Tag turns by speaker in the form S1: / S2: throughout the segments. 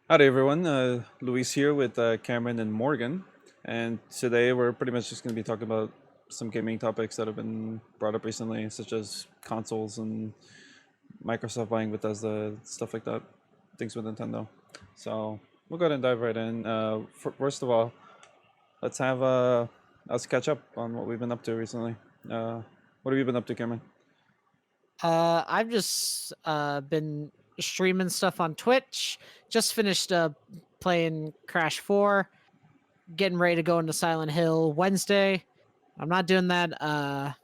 S1: Howdy, everyone. Luis here with Cameron and Morgan. And today we're pretty much just going to be talking about some gaming topics that have been brought up recently, such as consoles and Microsoft buying Bethesda, stuff like that, things with Nintendo. So we'll go ahead and dive right in. First of all, let's have us catch up on what we've been up to recently. What have you been up to, Cameron?
S2: I've just been streaming stuff on Twitch. Just finished playing Crash 4, getting ready to go into Silent Hill Wednesday. I'm not doing that.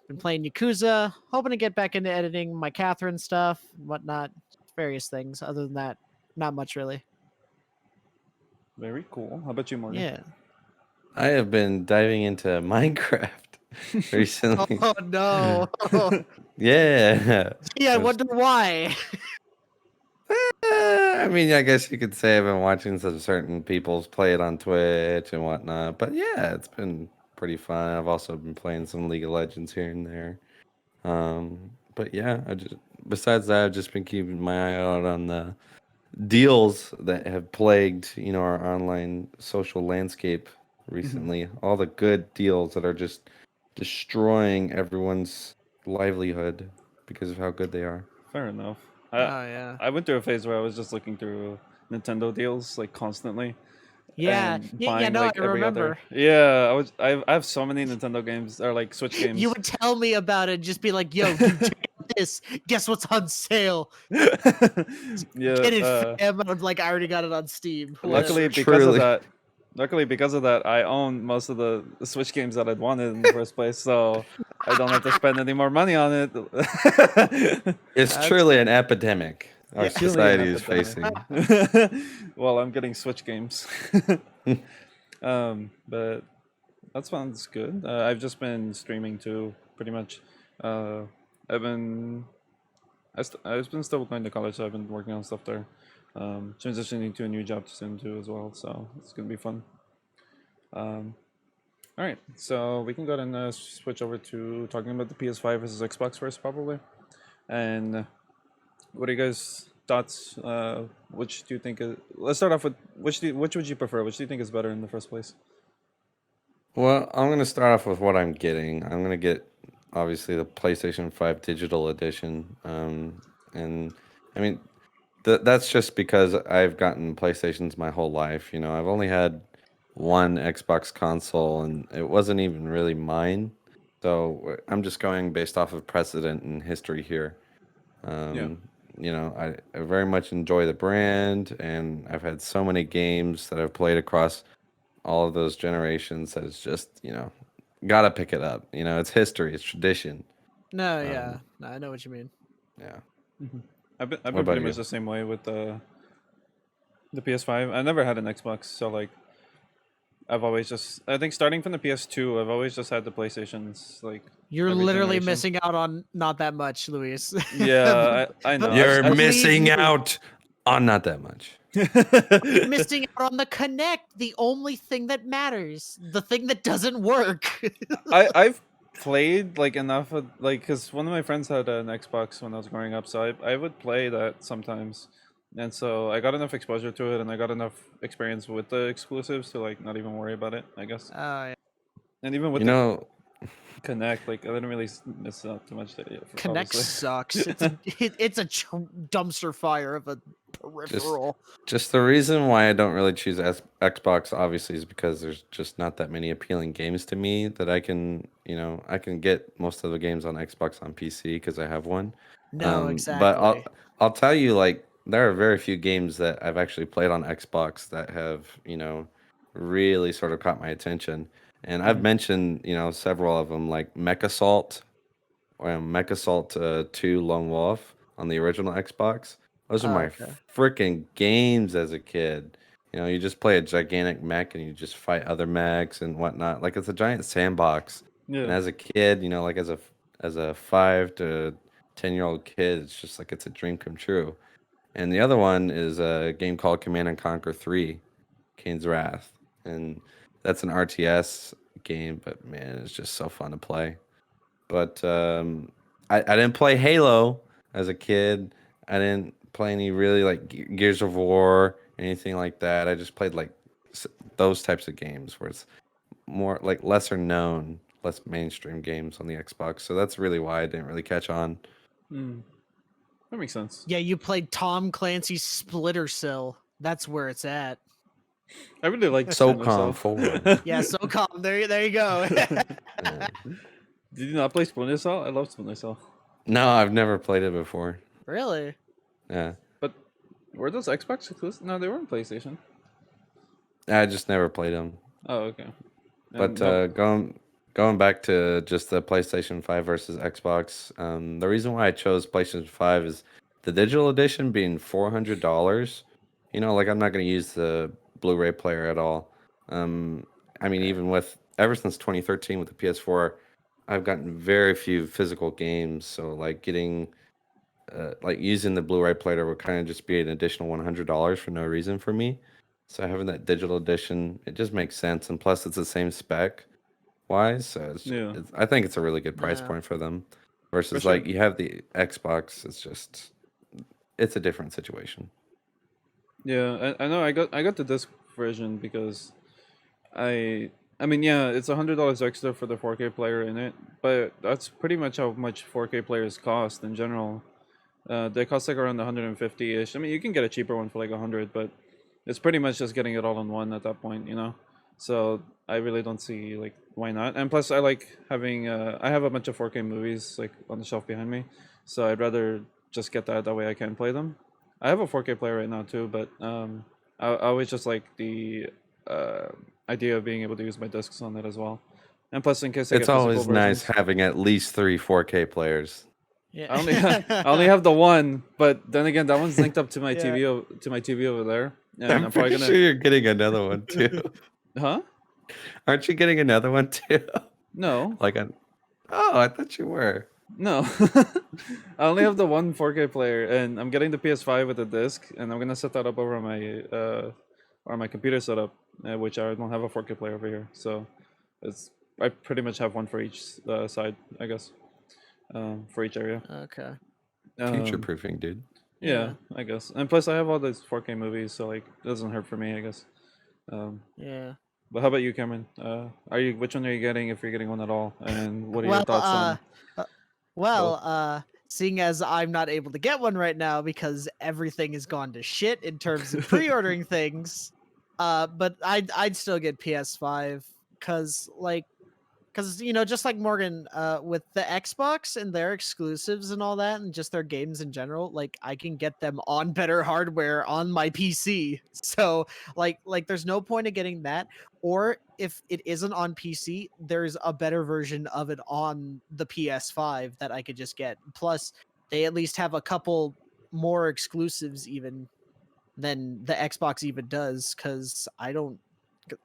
S2: Been playing Yakuza, hoping to get back into editing my Catherine stuff and whatnot, various things. Other than that, not much really.
S1: Very cool. How about you, Morgan?
S2: Yeah.
S3: I have been diving into Minecraft recently.
S2: Oh no.
S3: Yeah.
S2: Yeah, I wonder why.
S3: I mean, I guess you could say I've been watching some certain people's play it on Twitch and whatnot. But yeah, it's been pretty fun. I've also been playing some League of Legends here and there. But yeah, besides that, I've just been keeping my eye out on the deals that have plagued, our online social landscape recently. All the good deals that are just destroying everyone's livelihood because of how good they are.
S1: Fair enough.
S2: Oh yeah.
S1: I went through a phase where I was just looking through Nintendo deals like constantly
S2: Yeah.
S1: and
S2: Yeah,
S1: buying
S2: no,
S1: like
S2: I
S1: every
S2: remember.
S1: other. Yeah, I have so many Nintendo games or like Switch games.
S2: You would tell me about it, just be like, "Yo, dude, check out this. Guess what's on sale?
S1: Yeah.
S2: Get it, fam." And I'm like, I already got it on Steam.
S1: Luckily,
S2: Whatever.
S1: because of
S3: Truly.
S1: that, I own most of the Switch games that I'd wanted in the first place, so I don't have to spend any more money on it.
S3: It's
S2: That's-
S3: truly an epidemic our
S2: Yeah.
S3: society
S1: Truly an
S3: is facing.
S1: Well, I'm getting Switch games. But that sounds good. I've just been streaming too, pretty much. Uh, I've been I've been still going to college, so I've been working on stuff there. Transitioning to a new job soon too as well, so it's gonna be fun. All right, so we can go ahead and switch over to talking about the PS5 versus Xbox first, probably. And what are you guys' thoughts? Which do you think? Let's start off with which would you prefer? Which do you think is better in the first place?
S3: Well, I'm going to start off with what I'm getting. I'm going to get obviously the PlayStation 5 digital edition. And I mean, that's just because I've gotten PlayStations my whole life. I've only had one Xbox console, and it wasn't even really mine. So I'm just going based off of precedent and history here.
S1: Yeah.
S3: I very much enjoy the brand, and I've had so many games that I've played across all of those generations that it's just, gotta pick it up. It's history, it's tradition.
S2: No, yeah. No, I know what you mean.
S3: Yeah.
S1: I've
S3: What
S1: been
S3: about
S1: pretty
S3: you?
S1: much the same way with the PS5. I never had an Xbox, so like I've always just I think starting from the PS2, I've always just had the PlayStations. Like
S2: You're
S1: every
S2: literally
S1: generation.
S2: missing out on not that much, Luis.
S1: Yeah, I know.
S3: You're
S2: Believe
S3: missing
S2: me.
S3: out on not that much.
S2: You're missing out on the Connect, the only thing that matters, the thing that doesn't work.
S1: I've played like enough of like because one of my friends had an Xbox when I was growing up, so I would play that sometimes, and so I got enough exposure to it, and I got enough experience with the exclusives to like not even worry about it, I guess.
S2: Oh, yeah.
S1: And even with
S3: You
S1: the
S3: know,
S1: Connect, like I didn't really miss out too much there,
S2: Connect
S1: obviously.
S2: sucks. It's a dumpster fire of a peripheral.
S3: just the reason why I don't really choose Xbox obviously is because there's just not that many appealing games to me that I can get most of the games on Xbox on PC because I have one.
S2: No,
S3: But
S2: exactly.
S3: I'll tell you, like, there are very few games that I've actually played on Xbox that have, really sort of caught my attention. And I've mentioned, several of them, like Mech Assault or Mech Assault 2 Lone Wolf on the original Xbox. Those are
S2: Oh,
S3: my
S2: okay.
S3: freaking games as a kid. You just play a gigantic mech and you just fight other mechs and whatnot. Like, it's a giant sandbox. And
S1: Yeah.
S3: as a kid, like as a 5 to 10-year-old kid, it's just like it's a dream come true. And the other one is a game called Command and Conquer 3, Kane's Wrath. And that's an RTS game, but man, it's just so fun to play. But I didn't play Halo as a kid. I didn't play any really like Gears of War, anything like that. I just played like those types of games where it's more like lesser known, less mainstream games on the Xbox. So that's really why I didn't really catch on.
S1: Hmm. That makes sense.
S2: Yeah, you played Tom Clancy's Splinter Cell. That's where it's at.
S1: I really like
S3: SOCOM
S1: Splinter
S3: 4.
S1: Cell.
S2: Yeah, SOCOM. There you go.
S3: Yeah.
S1: Did you not play Splinter Cell? I love Splinter Cell.
S3: No, I've never played it before.
S2: Really?
S3: Yeah.
S1: But were those Xbox exclusive? No, they were on PlayStation.
S3: I just never played them.
S1: Oh, okay.
S3: But
S1: And
S3: going back to just the PlayStation 5 versus Xbox, the reason why I chose PlayStation 5 is the digital edition being $400. You know, like I'm not going to use the Blu-ray player at all. I mean, even with ever since 2013 with the PS4, I've gotten very few physical games. So like getting like using the Blu-ray player would kind of just be an additional $100 for no reason for me. So having that digital edition, it just makes sense, and plus it's the same spec wise. So
S1: yeah,
S3: I think it's a really good price
S2: Yeah.
S3: point for them.
S1: For
S3: Versus
S1: sure.
S3: like you have the Xbox, it's a different situation.
S1: Yeah, I know. I got the disc version because I mean, yeah, it's $100 extra for the 4K player in it, but that's pretty much how much 4K players cost in general. They cost like around 150-ish. I mean, you can get a cheaper one for like 100, but it's pretty much just getting it all in one at that point, you know. So I really don't see like why not. And plus, I like having I have a bunch of 4K movies like on the shelf behind me, so I'd rather just get that way I can play them. I have a 4K player right now too, but I always just like the uh, idea of being able to use my discs on it as well. And plus, in case I
S3: It's
S1: get physical
S3: always nice
S1: versions,
S3: having at least 3 4K players.
S2: Yeah.
S1: I only have the one, but then again, that one's linked up to my
S2: Yeah.
S1: to my TV over there, and
S3: I'm
S1: I'm probably
S3: pretty
S1: gonna,
S3: sure you're getting another one too.
S1: huh?
S3: Aren't you getting another one too?
S1: No,
S3: Like oh, I thought you were.
S1: no. I only have the one 4K player, and I'm getting the PS5 with the disc, and I'm gonna set that up over on my computer setup, which I don't have a 4K player over here. So it's I pretty much have one for each side, I guess, for each area.
S2: Okay.
S3: Future
S1: Um,
S3: proofing, dude.
S1: yeah, I guess. And plus, I have all these 4K movies, so like it doesn't hurt for me, I guess. Um,
S2: Yeah.
S1: but how about you, Cameron? Which one are you getting if you're getting one at all? And what are your
S2: Well,
S1: thoughts on?
S2: uh, seeing as I'm not able to get one right now because everything has gone to shit in terms of pre-ordering things, but I'd still get PS5 because you know, just like Morgan, with the Xbox and their exclusives and all that, and just their games in general, like I can get them on better hardware on my PC. So like there's no point of getting that. Or if it isn't on PC, there's a better version of it on the PS5 that I could just get. Plus, they at least have a couple more exclusives even than the Xbox even does, because I don't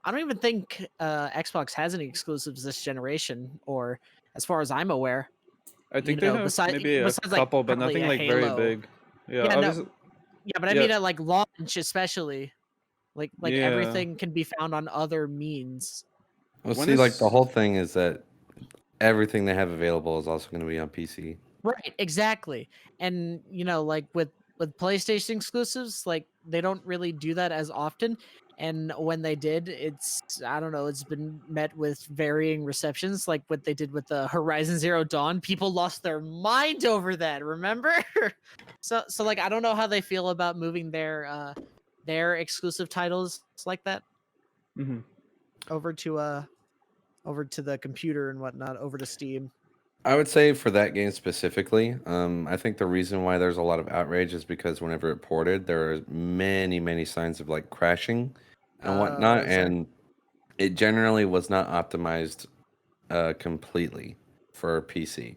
S2: even think Xbox has any exclusives this generation, or as far as I'm aware.
S1: I
S2: You
S1: think they
S2: know,
S1: have maybe a
S2: besides like
S1: couple, but
S2: probably
S1: nothing
S2: a
S1: like very
S2: Halo.
S1: big. Yeah,
S2: Yeah, no,
S1: obviously.
S2: yeah, but I
S1: Yeah,
S2: mean at like launch especially, like
S1: yeah.
S2: everything can be found on other means.
S3: Well,
S1: When
S3: see, like the
S1: is
S3: whole thing is that everything they have available is also going to be on PC.
S2: Right, exactly. And you know, like with PlayStation exclusives, like they don't really do that as often. And when they did, it's I don't know, it's been met with varying receptions, like what they did with the Horizon Zero Dawn. People lost their mind over that, remember? So like I don't know how they feel about moving their exclusive titles like that
S1: hmm
S2: over to the computer and whatnot, over to Steam.
S3: I would say for that game specifically, I think the reason why there's a lot of outrage is because whenever it ported, there are many signs of like crashing and whatnot,
S2: Is there?
S3: and it generally was not optimized completely for PC.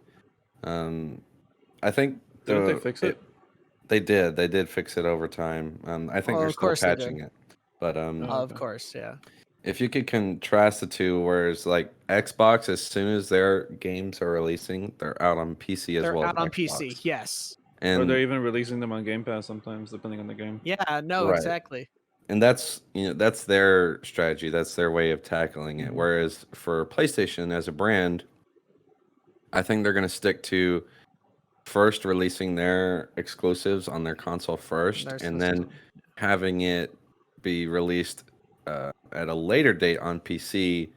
S3: Um, I think
S1: didn't they fix it?
S3: they did fix it over time. I think
S2: Oh,
S3: they're
S2: of
S3: still
S2: course they
S3: patching
S2: did.
S3: it, but
S1: Oh,
S2: Of
S1: okay.
S2: course, yeah.
S3: if you could contrast the two, whereas like Xbox, as soon as their games are releasing, they're out on PC as
S2: They're
S3: well as
S2: out on PC.
S3: Xbox.
S2: Yes.
S1: Or they're
S3: And
S1: even releasing them on Game Pass sometimes, depending on the game.
S2: Yeah, no,
S3: right,
S2: exactly.
S3: and that's that's their strategy. That's their way of tackling it.
S1: hmm
S3: Whereas for PlayStation as a brand, I think they're going to stick to first releasing their exclusives on their console first,
S2: There's
S3: and then having it be released at a later date on PC,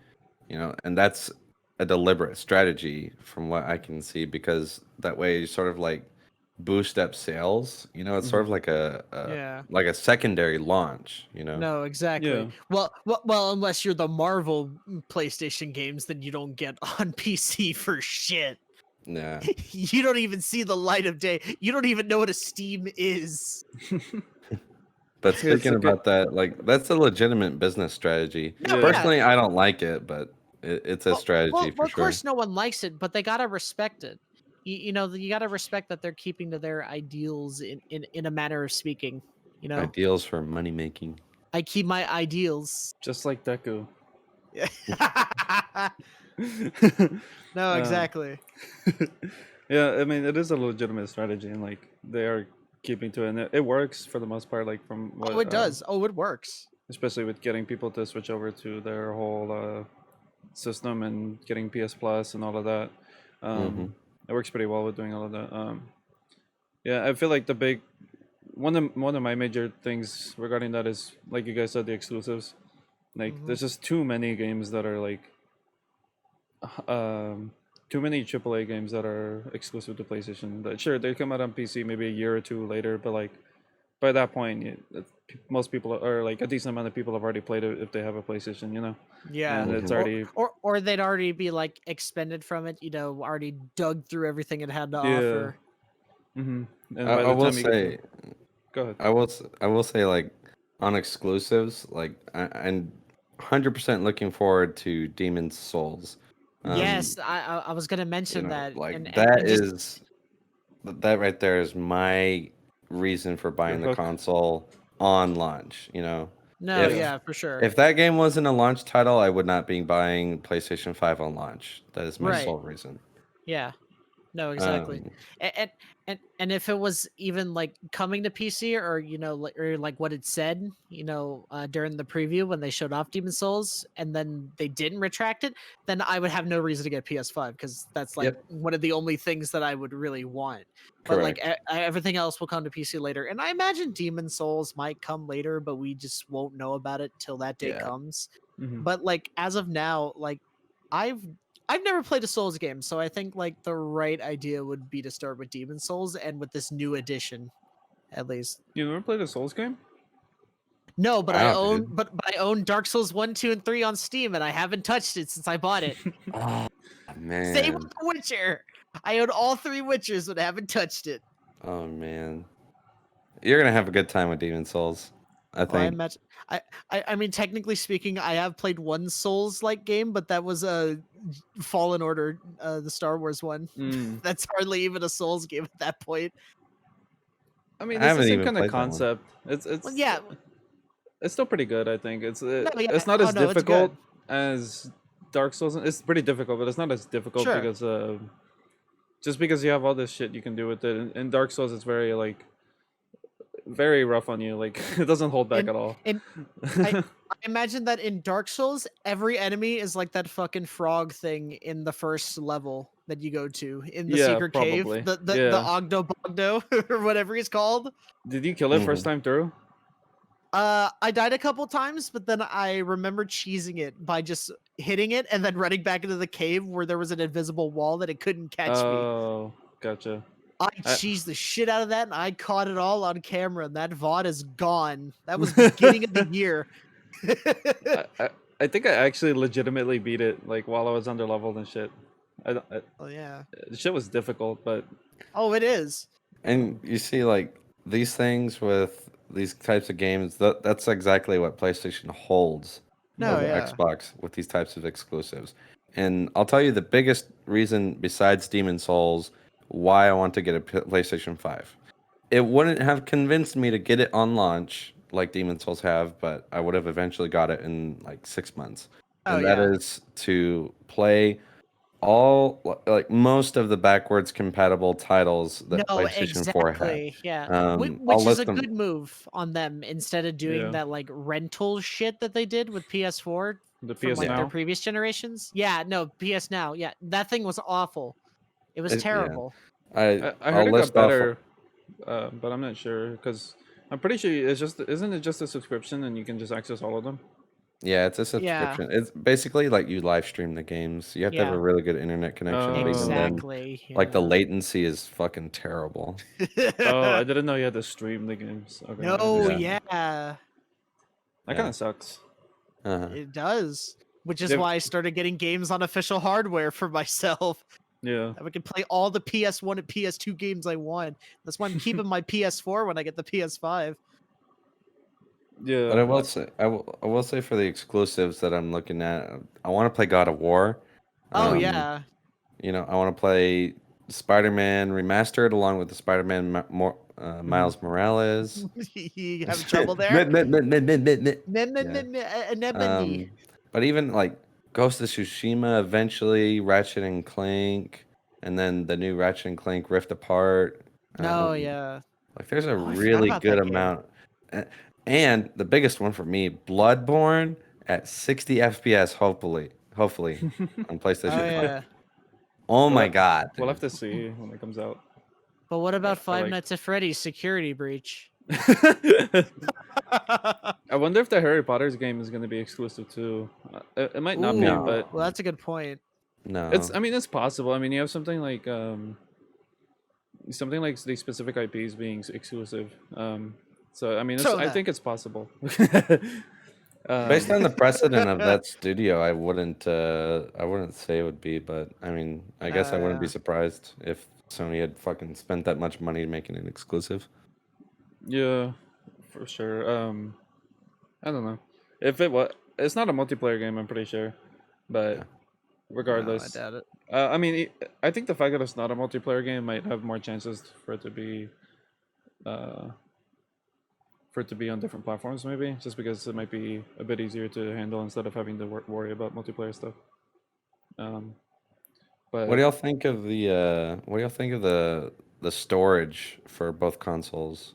S3: and that's a deliberate strategy from what I can see, because that way you sort of like boost up sales. It's sort of like
S2: Yeah.
S3: like a secondary launch.
S2: No, exactly.
S1: Yeah.
S2: Well, unless you're the Marvel PlayStation games, then you don't get on PC for shit.
S3: Yeah.
S2: You don't even see the light of day. You don't even know what a Steam is.
S3: But
S1: It's
S3: speaking
S1: okay.
S3: about that, like that's a legitimate business strategy.
S2: No,
S1: Yeah.
S3: Personally, I don't like it, but it's a strategy for
S2: Of
S3: sure.
S2: course, no one likes it, but they gotta respect it. You gotta respect that they're keeping to their ideals in a manner of speaking.
S3: Ideals for money making.
S2: I keep my ideals.
S1: Just like Deku.
S2: No,
S1: Um,
S2: exactly.
S1: yeah, I mean, it is a legitimate strategy, and like they are keeping to it. And it works for the most part. Like from what,
S2: Oh, it does. Oh, it works.
S1: especially with getting people to switch over to their whole system and getting PS Plus and all of that.
S3: Mhm.
S1: It works pretty well with doing all of that. Yeah, I feel like the big one of my major things regarding that is, like you guys said, the exclusives. Like,
S2: Mhm.
S1: there's just too many games that are like, too many AAA games that are exclusive to PlayStation. That sure they come out on PC maybe a year or two later, but like by that point, most people or like a decent amount of people have already played it if they have a PlayStation,
S2: Yeah.
S1: and it's
S3: Mhm.
S1: already
S2: Or they'd already be like expended from it, already dug through everything it had to
S1: yeah.
S2: offer.
S1: Mm-hmm. And
S3: I,
S1: by
S3: I
S1: the
S3: will
S1: time you get to
S3: say,
S1: go ahead.
S3: I will say, like on exclusives, like I'm 100% looking forward to Demon's Souls. Um,
S2: Yes, I was gonna mention that,
S3: like
S2: and just
S3: that right there is my reason for
S1: Your
S3: buying the
S1: hook.
S3: console on launch.
S2: no,
S1: Yeah.
S3: If
S2: yeah, for sure.
S3: if that game wasn't a launch title, I would not be buying PlayStation 5 on launch. That is my
S2: Right.
S3: sole reason.
S2: Yeah. No, exactly.
S3: Um,
S2: And and if it was even like coming to PC, or or like what it said, during the preview when they showed off Demon Souls, and then they didn't retract it, then I would have no reason to get PS5, because that's like
S3: yep,
S2: one of the only things that I would really want. But like
S3: correct.
S2: everything else will come to PC later, and I imagine Demon Souls might come later, but we just won't know about it till that day
S3: Yeah.
S2: comes.
S1: Mm-hmm.
S2: But like as of now, like I've I've never played a Souls game, so I think like the right idea would be to start with Demon Souls and with this new edition, at least.
S1: You never played a Souls game?
S2: No, but
S3: Wow, dude.
S2: I own Dark Souls 1, 2, and 3 on Steam, and I haven't touched it since I bought it.
S3: Oh
S2: Same with
S3: man.
S2: The Witcher. I own all 3 Witchers, but I haven't touched it.
S3: Oh man. You're gonna have a good time with Demon Souls, I
S2: Well, I
S3: think.
S2: imagine. I mean, technically speaking, I have played one Souls-like game, but that was a Fallen Order, the Star Wars one.
S1: Mm.
S2: That's hardly even a Souls game at that point.
S1: I mean,
S3: I
S1: it's the
S3: haven't
S1: same
S3: even
S1: kind of
S3: played that one.
S1: concept. It's
S2: Well,
S1: it's
S2: yeah,
S1: it's still pretty good. I think
S2: no, yeah.
S1: it's not
S2: Oh
S1: as
S2: no, it's
S1: difficult
S2: good.
S1: as Dark Souls. It's pretty difficult, but it's not as difficult
S2: Sure.
S1: because just because you have all this shit you can do with it. In Dark Souls, it's very like very rough on you. Like it doesn't hold back
S2: And
S1: at all.
S2: and I imagine that in Dark Souls, every enemy is like that fucking frog thing in the first level that you go to in the
S1: Yeah,
S2: secret cave,
S1: probably.
S2: the
S1: Yeah.
S2: Ogdo Bogdo or whatever he's called.
S1: Did you kill it first
S3: Mhm.
S1: time through?
S2: I died a couple times, but then I remember cheesing it by just hitting it and then running back into the cave where there was an invisible wall that it couldn't catch me.
S1: Oh, gotcha.
S2: I
S1: I,
S2: cheesed the shit out of that, and I caught it all on camera, and that VOD is gone. That was beginning of the year.
S1: I, I I think I actually legitimately beat it like while I was under leveled and shit.
S2: Oh yeah.
S1: The shit was difficult, but
S2: Oh, it is.
S3: And you see, like these things with these types of games, that's exactly what PlayStation holds
S2: No,
S3: over
S2: yeah.
S3: Xbox with these types of exclusives. And I'll tell you the biggest reason besides Demon Souls why I want to get a PlayStation 5. It wouldn't have convinced me to get it on launch like Demon Souls have, but I would have eventually got it in like 6 months.
S2: Oh
S3: And that
S2: yeah.
S3: is to play all like most of the backwards compatible titles that
S2: No,
S3: PlayStation 4 had.
S2: exactly. Yeah.
S3: I'll
S2: Which is
S3: list
S2: a
S3: them.
S2: good move on them, instead of doing
S1: yeah,
S2: that like rental shit that they did with PS4
S1: the
S2: from
S1: PS
S2: like their
S1: Now.
S2: previous generations. Yeah, no, PS Now. Yeah, that thing was awful. It was
S3: Yeah,
S2: terrible.
S1: I heard
S3: I'll
S1: it got
S3: list off.
S1: better, but I'm not sure because I'm pretty sure isn't it just a subscription and you can just access all of them?
S3: Yeah, it's a
S2: Yeah.
S3: subscription. It's basically like you live stream the games. You have to have
S2: Yeah.
S3: a really good internet connection, but even then,
S2: Exactly.
S3: like the
S2: Yeah.
S3: latency is fucking terrible.
S1: Oh, I didn't know you had to stream the games. Okay, I
S2: No,
S3: Yeah.
S1: understand.
S2: yeah,
S1: That
S3: Yeah.
S1: kind of sucks.
S3: Uh-huh.
S2: it does. Which is
S1: Yep.
S2: why I started getting games on official hardware for myself.
S1: Yeah.
S2: I can play all the PS1 and PS2 games I want. That's why I'm keeping my PS4 when I get the PS5.
S1: Yeah.
S3: But I will say for the exclusives that I'm looking at, I want to play God of War.
S2: Oh
S3: Um,
S2: yeah.
S3: You know, I want to play Spider-Man Remastered along with the Spider-Man Miles Morales.
S2: You having trouble
S3: Meh,
S2: there?
S3: meh, meh, meh, meh, meh, meh. Yeah.
S2: Anemone.
S3: But even like Ghost of Tsushima, eventually Ratchet and Clank, and then the new Ratchet and Clank Rift Apart.
S2: No,
S3: Um,
S2: yeah.
S3: like there's a
S2: Oh, I forgot
S3: really
S2: about
S3: good
S2: that game.
S3: amount. A- And the biggest one for me, Bloodborne at 60 FPS, hopefully on
S2: Oh
S3: PlayStation 5.
S2: yeah.
S3: Oh
S1: We'll
S3: my
S1: have,
S3: god,
S1: we'll have
S3: dude.
S1: to see when it comes out.
S2: But what about
S1: I
S2: Five
S1: like.
S2: Nights at Freddy's Security Breach?
S1: I wonder if the Harry Potter's game is going to be exclusive too. It might not be,
S2: Ooh,
S1: but
S2: well, that's a good point.
S1: it's.
S3: No.
S1: I mean, it's possible. I mean, you have something like the specific IPs being exclusive. So I mean,
S2: So
S1: I
S2: that.
S1: think it's possible.
S3: Based on the precedent of
S2: Oh
S3: that studio, I wouldn't say it would be, but I mean, I guess I wouldn't be
S2: yeah.
S3: surprised if Sony had fucking spent that much money making it exclusive.
S1: Yeah, for sure. I don't know if it was. It's not a multiplayer game. I'm pretty sure, but
S3: Yeah.
S2: No, I
S1: regardless,
S2: doubt it.
S1: I mean, I think the fact that it's not a multiplayer game might have more chances for it to be, uh, on different platforms. Maybe just because it might be a bit easier to handle instead of having to worry about multiplayer stuff. Um,
S3: What
S1: but
S3: do y'all think of the storage for both consoles?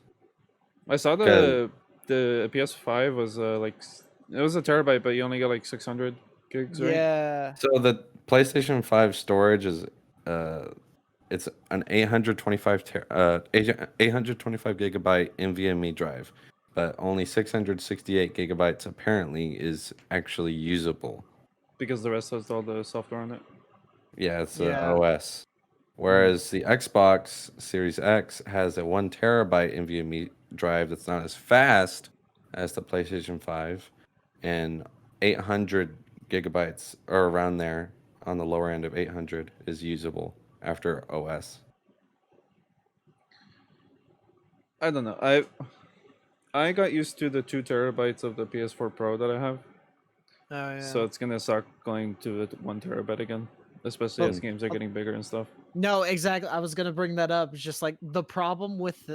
S1: I saw
S3: Because
S1: the PS5 was it was a terabyte, but you only got like 600 gigs, right?
S2: Yeah.
S3: so the PlayStation 5 storage is uh it's an 825 gigabyte NVMe drive, but only 668 gigabytes apparently is actually usable.
S1: Because the rest has all the software on it.
S3: Yeah, it's the
S2: Yeah.
S3: OS. Whereas the Xbox Series X has a 1 terabyte NVMe drive that's not as fast as the PlayStation 5, and 800 gigabytes or around there on the lower end of 800 is usable after OS.
S1: I don't know. I got used to the 2 terabytes of the PS4 Pro that I have,
S2: Oh yeah.
S1: so it's gonna suck going to the 1 terabyte again, especially
S2: But
S1: as games are getting bigger and stuff.
S2: no, exactly. I was gonna bring that up. It's just like the problem with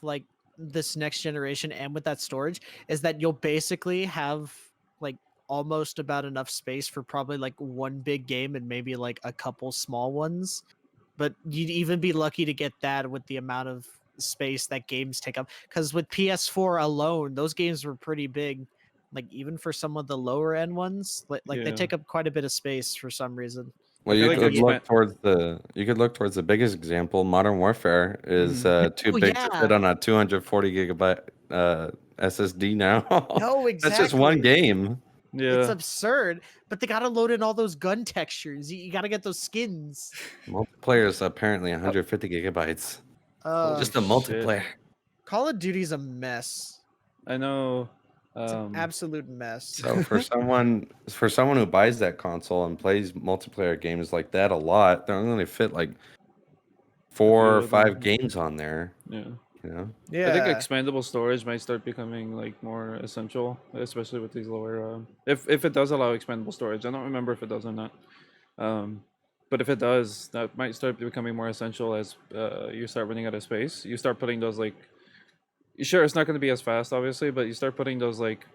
S2: like this next generation and with that storage is that you'll basically have like almost about enough space for probably like one big game and maybe like a couple small ones. But you'd even be lucky to get that with the amount of space that games take up. Because with PS4 alone, those games were pretty big. Like even for some of the lower end ones, like they
S1: Yeah,
S2: take up quite a bit of space for some reason.
S1: I
S3: Well,
S1: feel
S3: you
S1: like
S3: could
S2: Yeah.
S3: look towards the biggest example. Modern Warfare is
S1: Mhm.
S3: too
S2: Oh
S3: big to fit
S2: yeah.
S3: on a 240 gigabyte SSD now.
S2: No,
S3: That's just one
S2: exactly.
S3: game.
S2: It's
S1: Yeah,
S2: absurd, but they gotta load in all those gun textures. You gotta get those skins.
S3: Multiplayer is apparently 150 gigabytes.
S1: holy
S3: Just a
S1: shit!
S3: multiplayer.
S2: Call of Duty's a mess.
S1: I know.
S2: It's an absolute mess.
S3: So for someone who buys that console and plays multiplayer games like that a lot, they're only going to fit like
S1: a
S3: 4
S1: few
S3: or
S1: of them.
S3: 5 games on there.
S1: Yeah.
S3: You know,
S1: I think
S2: Yeah.
S1: expandable storage might start becoming like more essential, especially with these lower. If it does allow expandable storage, I don't remember if it does or not. Um, but if it does, that might start becoming more essential as you start running out of space. You start putting those like, sure, it's not going to be as fast, obviously, but you start putting those like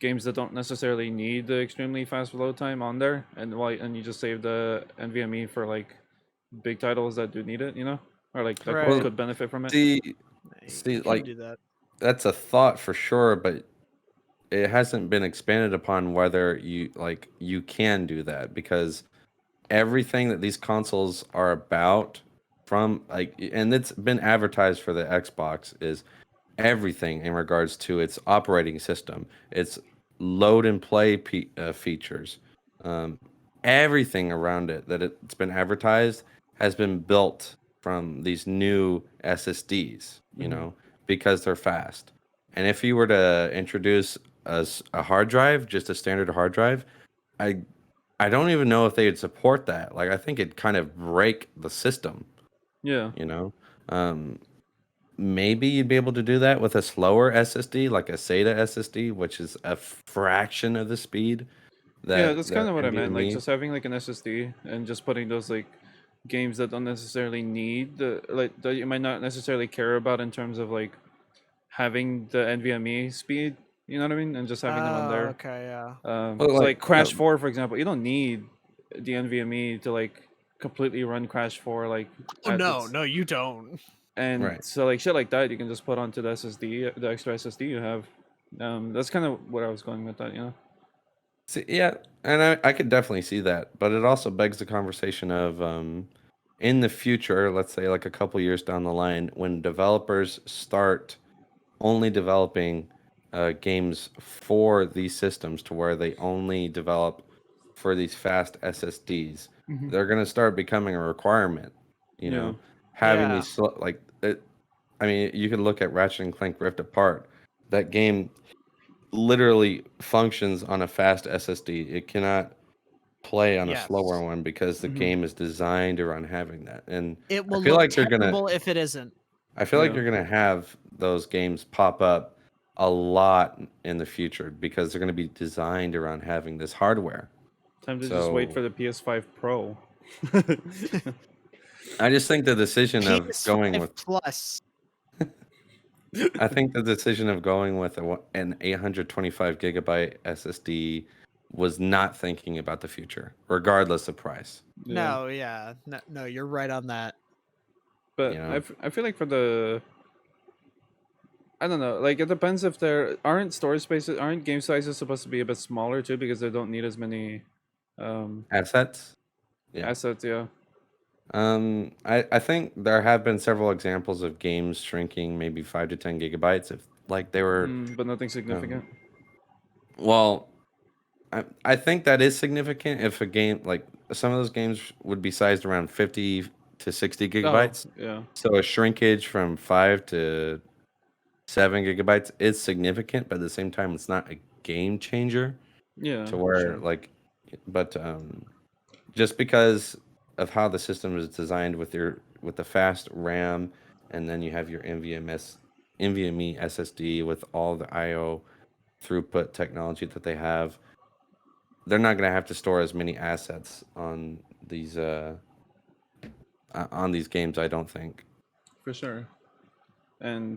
S1: games that don't necessarily need the extremely fast load time on there, and you just save the NVMe for like big titles that do need it, or like that
S2: Right.
S1: could benefit from it.
S3: see,
S2: You can
S3: like
S2: do that.
S3: that's a thought for sure, but it hasn't been expanded upon whether you can do that, because everything that these consoles are about, from like, and it's been advertised for the Xbox, is everything in regards to its operating system, its load and play features, um, everything around it that it's been advertised has been built from these new SSDs, because they're fast. And if you were to introduce a hard drive, just a standard hard drive, I I don't even know if they'd support that. Like, I think it'd kind of break the system,
S1: Yeah.
S3: you know? Um, Maybe you'd be able to do that with a slower SSD, like a SATA SSD, which is a fraction of the speed
S1: Yeah,
S3: that
S1: that's kind of what I meant. Like
S3: NVMe.
S1: just having like an SSD and just putting those like games that don't necessarily need the like that you might not necessarily care about in terms of like having the NVMe speed. You know what I mean? And just having them on
S2: Oh,
S1: there.
S2: okay, yeah.
S3: Well,
S1: So like
S3: like,
S1: Crash 4, for example, you don't need the NVMe to like completely run Crash 4 like
S2: Oh
S1: at
S2: no,
S1: its
S2: no, you don't.
S1: and
S3: right.
S1: so like shit like that you can just put onto the SSD, the extra SSD you have. That's kind of where I was going with that, you know.
S3: See, yeah, and I could definitely see that, but it also begs the conversation of in the future, let's say like a couple years down the line, when developers start only developing games for these systems to where they only develop for these fast SSDs,
S1: Mm-hmm.
S3: they're going to start becoming a requirement. You
S1: Yeah.
S3: know, having
S2: Yeah.
S3: these like it, I mean, you could look at Ratchet and Clank Rift Apart. That game literally functions on a fast SSD. It cannot play on a slower
S2: Yes.
S3: one because the
S1: Mm-hmm.
S3: game is designed around having that. And
S2: It
S3: I
S2: will
S3: feel
S2: look
S3: like they're gonna
S2: terrible if it isn't.
S3: I feel like
S1: Yeah.
S3: you're gonna have those games pop up a lot in the future because they're gonna be designed around having this hardware.
S1: Time to just wait
S3: So
S1: for the PS5 Pro.
S3: I just think the decision of going
S2: PS5
S3: with
S2: Plus.
S3: I think the decision of going with an 825 gigabyte SSD was not thinking about the future, regardless of price.
S1: Yeah.
S2: No, yeah. No, no, you're right on that.
S3: You
S1: But
S3: know,
S1: I feel like for the I don't know, like it depends if there aren't storage spaces, aren't game sizes supposed to be a bit smaller too because they don't need as many um
S3: assets. Yeah.
S1: assets, yeah.
S3: I think there have been several examples of games shrinking maybe 5 to 10 gigabytes if like they were
S1: But nothing
S3: um,
S1: significant.
S3: well, I think that is significant if a game like some of those games would be sized around 50 to 60
S1: Oh,
S3: gigabytes.
S1: yeah.
S3: So a shrinkage from 5 to 7 gigabytes is significant, but at the same time, it's not a game changer
S1: Yeah,
S3: to
S1: for
S3: where
S1: sure.
S3: like, but just because of how the system is designed with the fast RAM, and then you have your NVMe SSD with all the IO throughput technology that they have, they're not going to have to store as many assets on these games, I don't think.
S1: For sure. And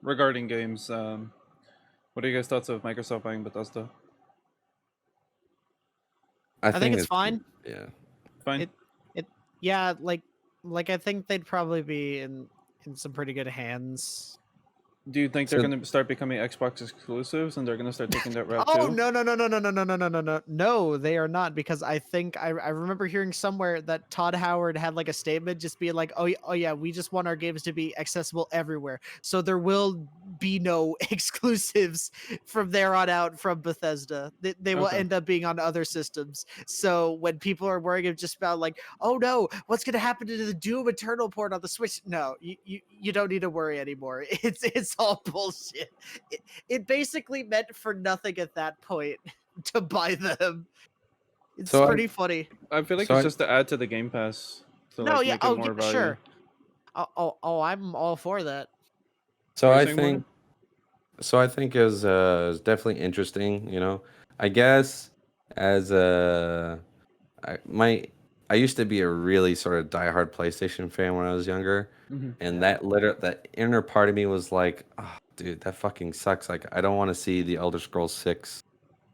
S1: regarding games, what are you guys' thoughts of Microsoft buying Bethesda?
S3: I
S2: I think
S3: think
S2: it's
S3: it's
S2: fine.
S3: yeah.
S1: Fine.
S2: It yeah, like I think they'd probably be in some pretty good hands.
S1: Do you think they're
S3: So
S1: gonna start becoming Xbox exclusives and they're gonna start taking that route
S2: Oh
S1: too?
S2: no no no no no no no no no no no no! They are not, because I think I remember hearing somewhere that Todd Howard had like a statement just being like, oh yeah, we just want our games to be accessible everywhere, so there will be no exclusives from there on out from Bethesda. They will
S1: Okay.
S2: end up being on other systems. So when people are worrying just about like, oh no, what's gonna happen to the Doom Eternal port on the Switch? No, you don't need to worry anymore. It's all bullshit. It basically meant for nothing at that point to buy them. It's
S3: so I
S2: pretty funny.
S1: I feel like
S3: so
S1: it's
S3: I
S1: just to add to the Game Pass to
S2: No,
S1: like
S2: yeah,
S1: make it
S2: oh
S1: more
S2: yeah,
S1: value.
S2: sure. Oh, I'm all for that.
S3: so
S1: You're
S3: I
S1: saying
S3: think
S1: more?
S3: is definitely interesting. I guess as my I used to be a really sort of diehard PlayStation fan when I was younger,
S1: Mm-hmm.
S3: and
S2: Yeah.
S3: that inner part of me was like, oh, dude, that fucking sucks. Like, I don't want to see the Elder Scrolls 6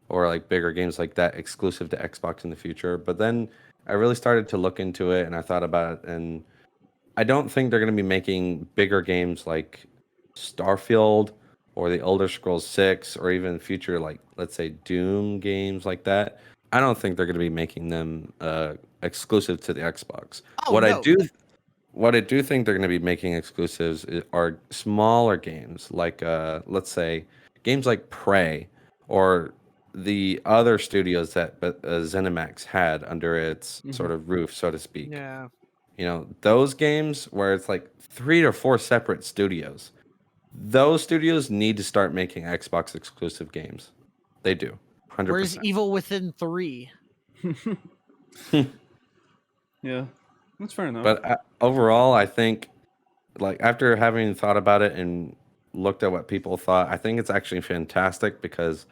S3: or like bigger games like that exclusive to Xbox in the future. But then I really started to look into it, and I thought about it, and I don't think they're going to be making bigger games like Starfield or the Elder Scrolls 6 or even future, like, let's say, Doom games like that. I don't think they're going to be making them exclusive to the Xbox.
S2: Oh
S3: What I
S2: no.
S3: do what I do think they're going to be making exclusives are smaller games, like let's say games like Prey or the other studios that ZeniMax had under its
S1: Mm-hmm.
S3: sort of roof, so to speak.
S2: Yeah.
S3: You know, those games where it's like 3 or 4 separate studios. Those studios need to start making Xbox exclusive games. They do,
S2: Where's
S3: 100%.
S2: Evil Within 3?
S1: Yeah, that's fair enough.
S3: But overall, I think, like, after having thought about it and looked at what people thought, I think it's actually fantastic because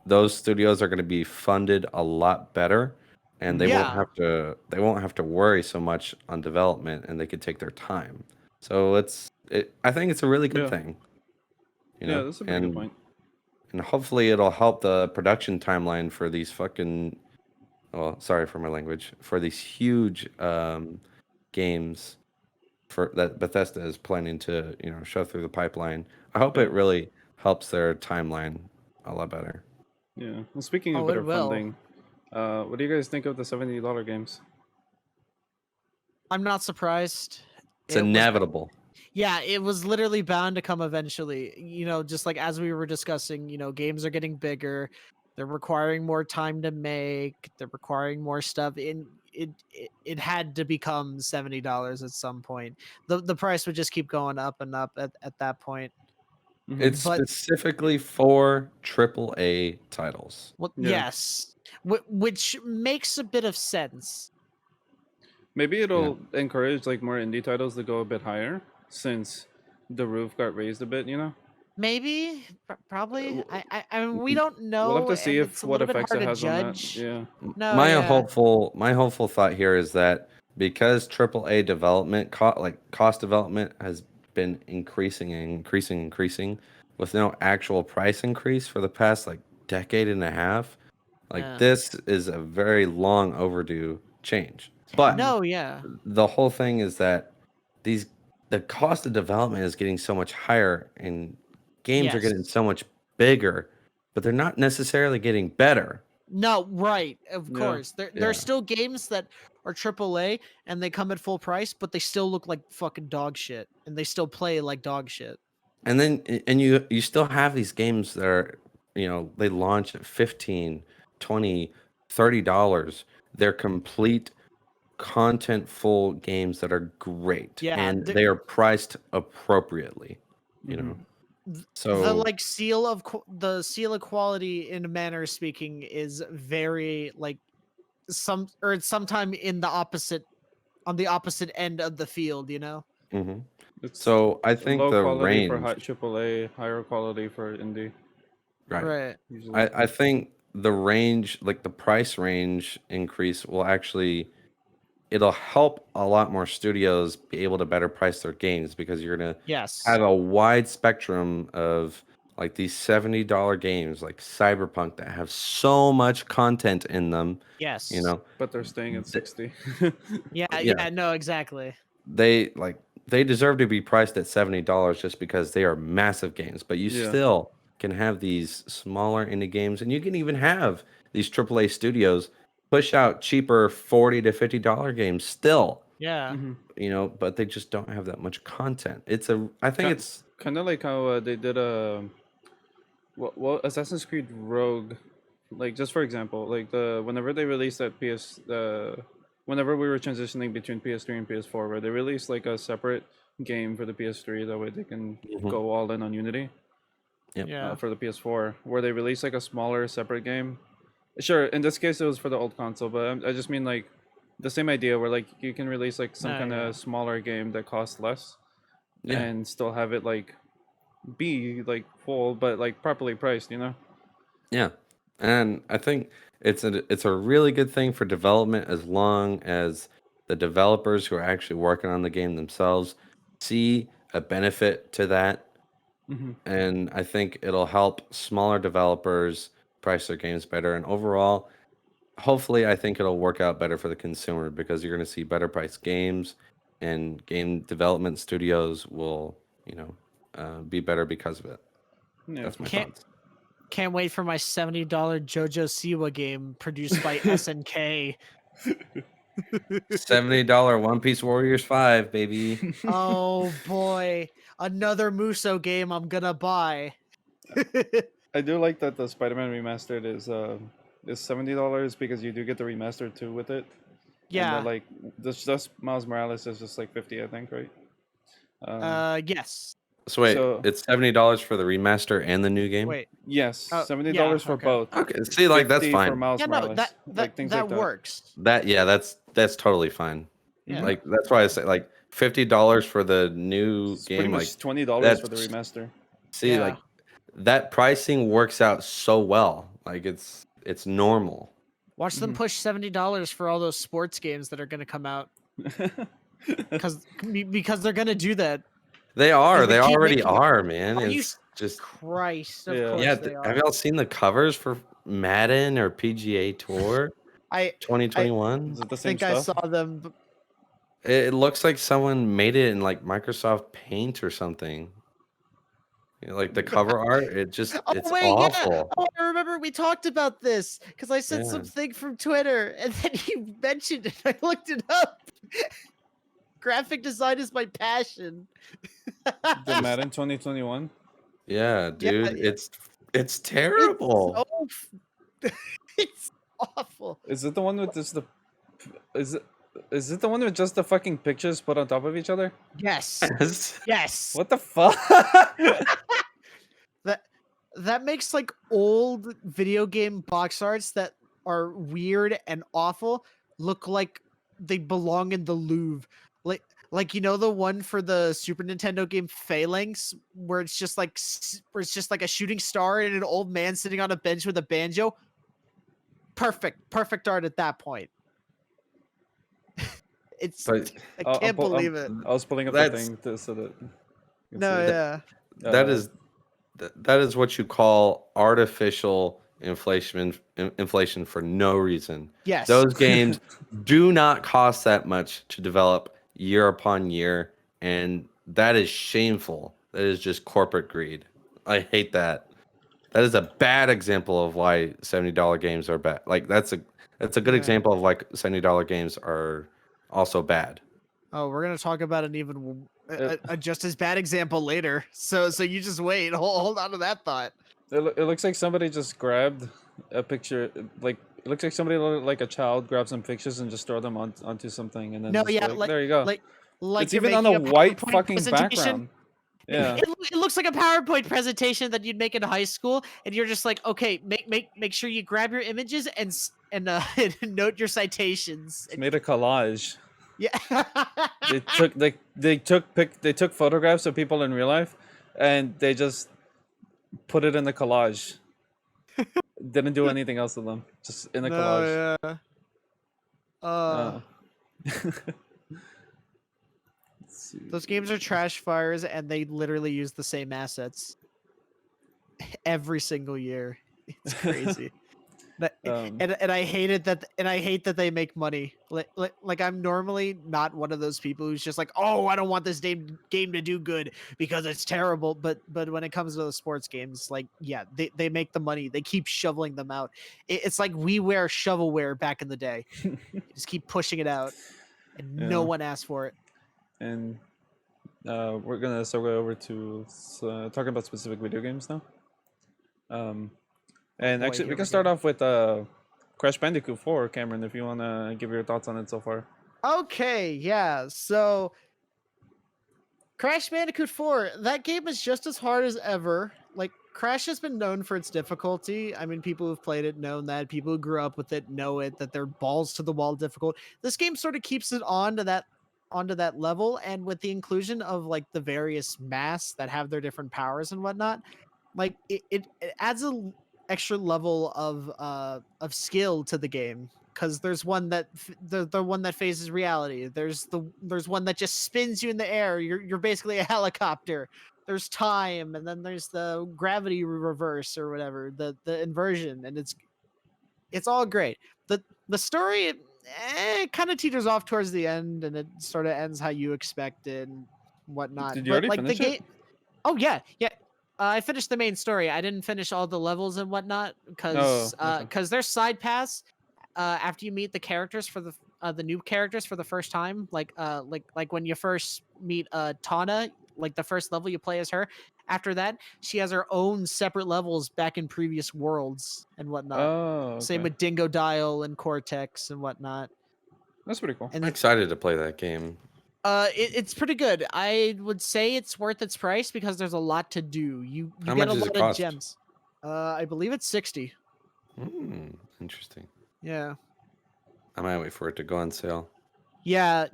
S3: those studios are going to be funded a lot better, and they won't
S2: Yeah.
S3: have to worry so much on development, and they could take their time. So I think it's a really good
S1: Yeah,
S3: thing, you
S1: yeah,
S3: know,
S1: that's a pretty good point.
S3: and hopefully it'll help the production timeline for these fucking, well, sorry for my language, for these huge games for that Bethesda is planning to, shove through the pipeline. I hope
S1: Yeah,
S3: it really helps their timeline a lot better.
S1: yeah. Well, speaking of
S2: Oh, it
S1: better
S2: will.
S1: funding, what do you guys think of the $70 games?
S2: I'm not surprised.
S3: It's
S2: It was
S3: inevitable.
S2: Yeah, it was literally bound to come eventually. Just like as we were discussing, games are getting bigger. They're requiring more time to make. They're requiring more stuff. And it had to become $70 at some point. The price would just keep going up and up at that point.
S1: Mm-hmm.
S3: It's
S2: But
S3: specifically for AAA titles.
S2: well,
S1: Yeah,
S2: yes, which makes a bit of sense.
S1: maybe
S3: Yeah.
S1: it'll encourage like more indie titles to go a bit higher since the roof got raised a bit. You know,
S2: Maybe, probably.
S1: W-
S2: I mean, we don't
S1: we'll have
S2: know,
S1: to see
S2: and
S1: if
S2: it's a
S1: what
S2: little bit
S1: effects
S2: hard
S1: it
S2: to
S1: has on that.
S2: judge.
S1: Yeah,
S2: No, yeah.
S3: My hopeful thought here is that because AAA development cost development has been increasing and increasing with no actual price increase for the past like decade and a half, like
S2: Yeah.
S3: this is a very long overdue change. But
S2: No, yeah.
S3: the whole thing is that these the cost of development is getting so much higher and games are getting
S2: Yes.
S3: so much bigger, but they're not necessarily getting better.
S2: No, right. Of
S1: yeah,
S2: course. There's
S3: Yeah.
S2: still games that are AAA and they come at full price, but they still look like fucking dog shit and they still play like dog shit.
S3: And then and you still have these games that are, they launch at 15, 20, $30. They're complete content full games that are great
S2: Yeah,
S3: and they are priced appropriately, you
S1: mm-hmm.
S3: know.
S2: the
S3: So,
S2: like the seal of quality in a manner of speaking is very like sometime in the opposite on the opposite end of the field,
S3: mhm.
S1: It's
S3: So I think
S1: low
S3: the
S1: quality for high
S3: range,
S1: AAA, higher quality for indie
S3: right.
S2: Right.
S1: usually.
S3: I think the range, like the price range increase will actually it'll help a lot more studios be able to better price their games because you're gonna
S2: Yes.
S3: have a wide spectrum of like these $70 games like Cyberpunk that have so much content in them,
S2: Yes.
S3: you know.
S1: But they're staying at
S3: Th-
S1: 60.
S2: Yeah,
S3: Yeah,
S2: yeah, no, exactly.
S3: they deserve to be priced at $70 just because they are massive games, but you
S1: Yeah.
S3: still can have these smaller indie games and you can even have these AAA studios push out cheaper $40 to $50 games still,
S2: Yeah.
S1: Mm-hmm.
S3: but they just don't have that much content. I think it's
S1: Kind of like how they did Assassin's Creed Rogue, like just for example, like whenever they released that whenever we were transitioning between PS3 and PS4, where they released like a separate game for the PS3, that way they can
S3: Mhm.
S1: go all in on Unity.
S3: Yep.
S2: Yeah.
S1: For the PS4, where they released like a smaller separate game. Sure, in this case it was for the old console, but I just mean like the same idea where like you can release like some
S2: No,
S1: kind
S2: yeah.
S1: of smaller game that costs less
S3: Yeah.
S1: and still have it like be like full but like properly priced, you know?
S3: Yeah. And I think it's a really good thing for development as long as the developers who are actually working on the game themselves see a benefit to that.
S1: Mm-hmm.
S3: And I think it'll help smaller developers price their games better. And overall, hopefully, I think it'll work out better for the consumer because you're going to see better priced games and game development studios will, be better because of it.
S1: Yeah,
S3: That's
S1: for
S3: my
S1: sure.
S2: Can't
S3: thoughts.
S2: can't wait for my $70 JoJo Siwa game produced by SNK.
S3: $70 One Piece Warriors 5, baby.
S2: Oh boy, another Muso game I'm gonna buy.
S1: I do like that the Spider-Man remastered is $70 because you do get the remastered too with it. And that
S2: Yeah.
S1: like this just Miles Morales is just like 50, I think, right?
S2: Yes.
S3: So wait,
S1: So
S3: it's $70 for the remaster and the new game?
S2: Wait.
S1: yes,
S2: Oh,
S1: $70
S2: yeah,
S1: for
S2: okay.
S1: both.
S3: Okay, see, like that's
S1: 50 for
S3: fine.
S1: Miles
S2: Yeah, no,
S1: Morales.
S2: that
S1: Like things
S2: that
S1: like that.
S2: works.
S3: That's totally fine.
S2: Yeah.
S3: Like that's why I say like $50 for the new
S1: It's pretty
S3: game. Like
S1: much $20
S3: that's
S1: for the remaster.
S3: see,
S2: Yeah.
S3: like that pricing works out so well. Like it's normal.
S2: Watch them push $70 for all those sports games that are gonna come out because they're gonna do that.
S3: They are.
S2: And they
S3: They
S2: keep
S3: already
S2: making it-
S3: are, man.
S2: Oh, you
S3: It's just
S2: Christ, of
S1: Yeah.
S2: course
S3: yeah.
S2: they
S3: Have
S2: are.
S3: y'all seen the covers for Madden or PGA Tour
S2: I
S3: 2021?
S1: Is it the same
S2: think I
S1: stuff?
S2: saw them.
S3: It looks like someone made it in like Microsoft Paint or something. You know, like the cover art, it's
S2: Oh wait, yeah.
S3: awful.
S2: Oh, I remember we talked about this because I said
S3: Yeah.
S2: something from Twitter and then you mentioned it. I looked it up. Graphic design is my passion.
S1: The Madden 2021.
S3: Yeah,
S2: Yeah,
S3: dude,
S2: yeah.
S3: it's terrible.
S2: It's awful.
S1: Is it the one with just the? Is it the one with just the fucking pictures put on top of each other?
S2: Yes.
S3: Yes.
S2: Yes.
S1: What the fuck?
S2: That makes like old video game box arts that are weird and awful look like they belong in the Louvre. Like you know the one for the Super Nintendo game Phalanx where it's just like where it's just like a shooting star and an old man sitting on a bench with a banjo. Perfect art at that point. It's
S3: But
S2: I can't believe it.
S1: I was pulling up the
S3: That's-
S1: thing so that. you can
S2: No,
S1: see.
S2: yeah.
S3: that is what you call artificial inflation for no reason.
S2: Yes.
S3: Those games do not cost that much to develop year upon year, and that is shameful. That is just corporate greed. I hate that. That is a bad example of why $70 games are bad. Like that's a good
S2: Yeah.
S3: example of like $70 games are also bad.
S2: Oh, we're gonna talk about an even a just as bad example later. So you just wait. Hold on to that thought.
S1: It looks like somebody just grabbed a picture. Like it looks like somebody like a child grabbed some pictures and just throw them onto something, and then
S2: No,
S1: just
S2: yeah,
S1: like, there you go.
S2: like
S1: It's
S2: you're
S1: even on a
S2: making
S1: white
S2: PowerPoint
S1: fucking
S2: presentation.
S1: background. Yeah.
S2: It looks like a PowerPoint presentation that you'd make in high school, and you're just like, okay, make sure you grab your images and and note your citations.
S1: It's made a collage.
S2: Yeah.
S1: They took photographs of people in real life, and they just put it in the collage. Didn't do anything else with them. Just in the collage.
S2: Yeah.
S1: Oh. Let's see.
S2: Those games are trash fires, and they literally use the same assets every single year. It's crazy. And I hated that, and I hate that they make money. Like I'm normally not one of those people who's just like, oh, I don't want this game to do good because it's terrible. But when it comes to the sports games, like yeah, they make the money. They keep shoveling them out. It's like we wear shovelware back in the day. Just keep pushing it out, and no
S1: Yeah.
S2: one asked for it.
S1: And we're gonna segue over to talking about specific video games now. And
S2: boy,
S1: actually,
S2: here
S1: we
S2: we
S1: can start
S2: go.
S1: off with Crash Bandicoot 4, Cameron, if you wanna give your thoughts on it so far.
S2: Okay, yeah. So Crash Bandicoot 4, that game is just as hard as ever. Like Crash has been known for its difficulty. I mean, people who've played it know that. People who grew up with it know it, that they're balls to the wall difficult. This game sort of keeps it onto that level, and with the inclusion of like the various masks that have their different powers and whatnot, like it adds a extra level of skill to the game, because there's one that the one that faces reality. There's one that just spins you in the air. You're basically a helicopter. There's time, and then there's the gravity reverse or whatever, the inversion, and it's all great. The story kind of teeters off towards the end, and it sort of ends how you expected and whatnot.
S1: Did you
S2: But
S1: already
S2: like the
S1: finish it?
S2: game, oh yeah. I finished the main story. I didn't finish all the levels and whatnot because
S1: Oh, okay.
S2: there's side paths after you meet the characters for the new characters for the first time, like when you first meet Tana, like the first level you play as her. After that, she has her own separate levels back in previous worlds and whatnot.
S1: Oh,
S2: Same
S1: okay.
S2: with Dingo Dial and Cortex and whatnot.
S1: That's pretty cool.
S2: And
S3: I'm excited to play that game.
S2: it's pretty good. I would say it's worth its price because there's a lot to do. You
S3: How
S2: get
S3: much
S2: a
S3: does
S2: lot
S3: it
S2: of
S3: cost?
S2: gems. I believe it's 60.
S3: Interesting.
S2: Yeah.
S3: I might wait for it to go on sale.
S2: Yeah,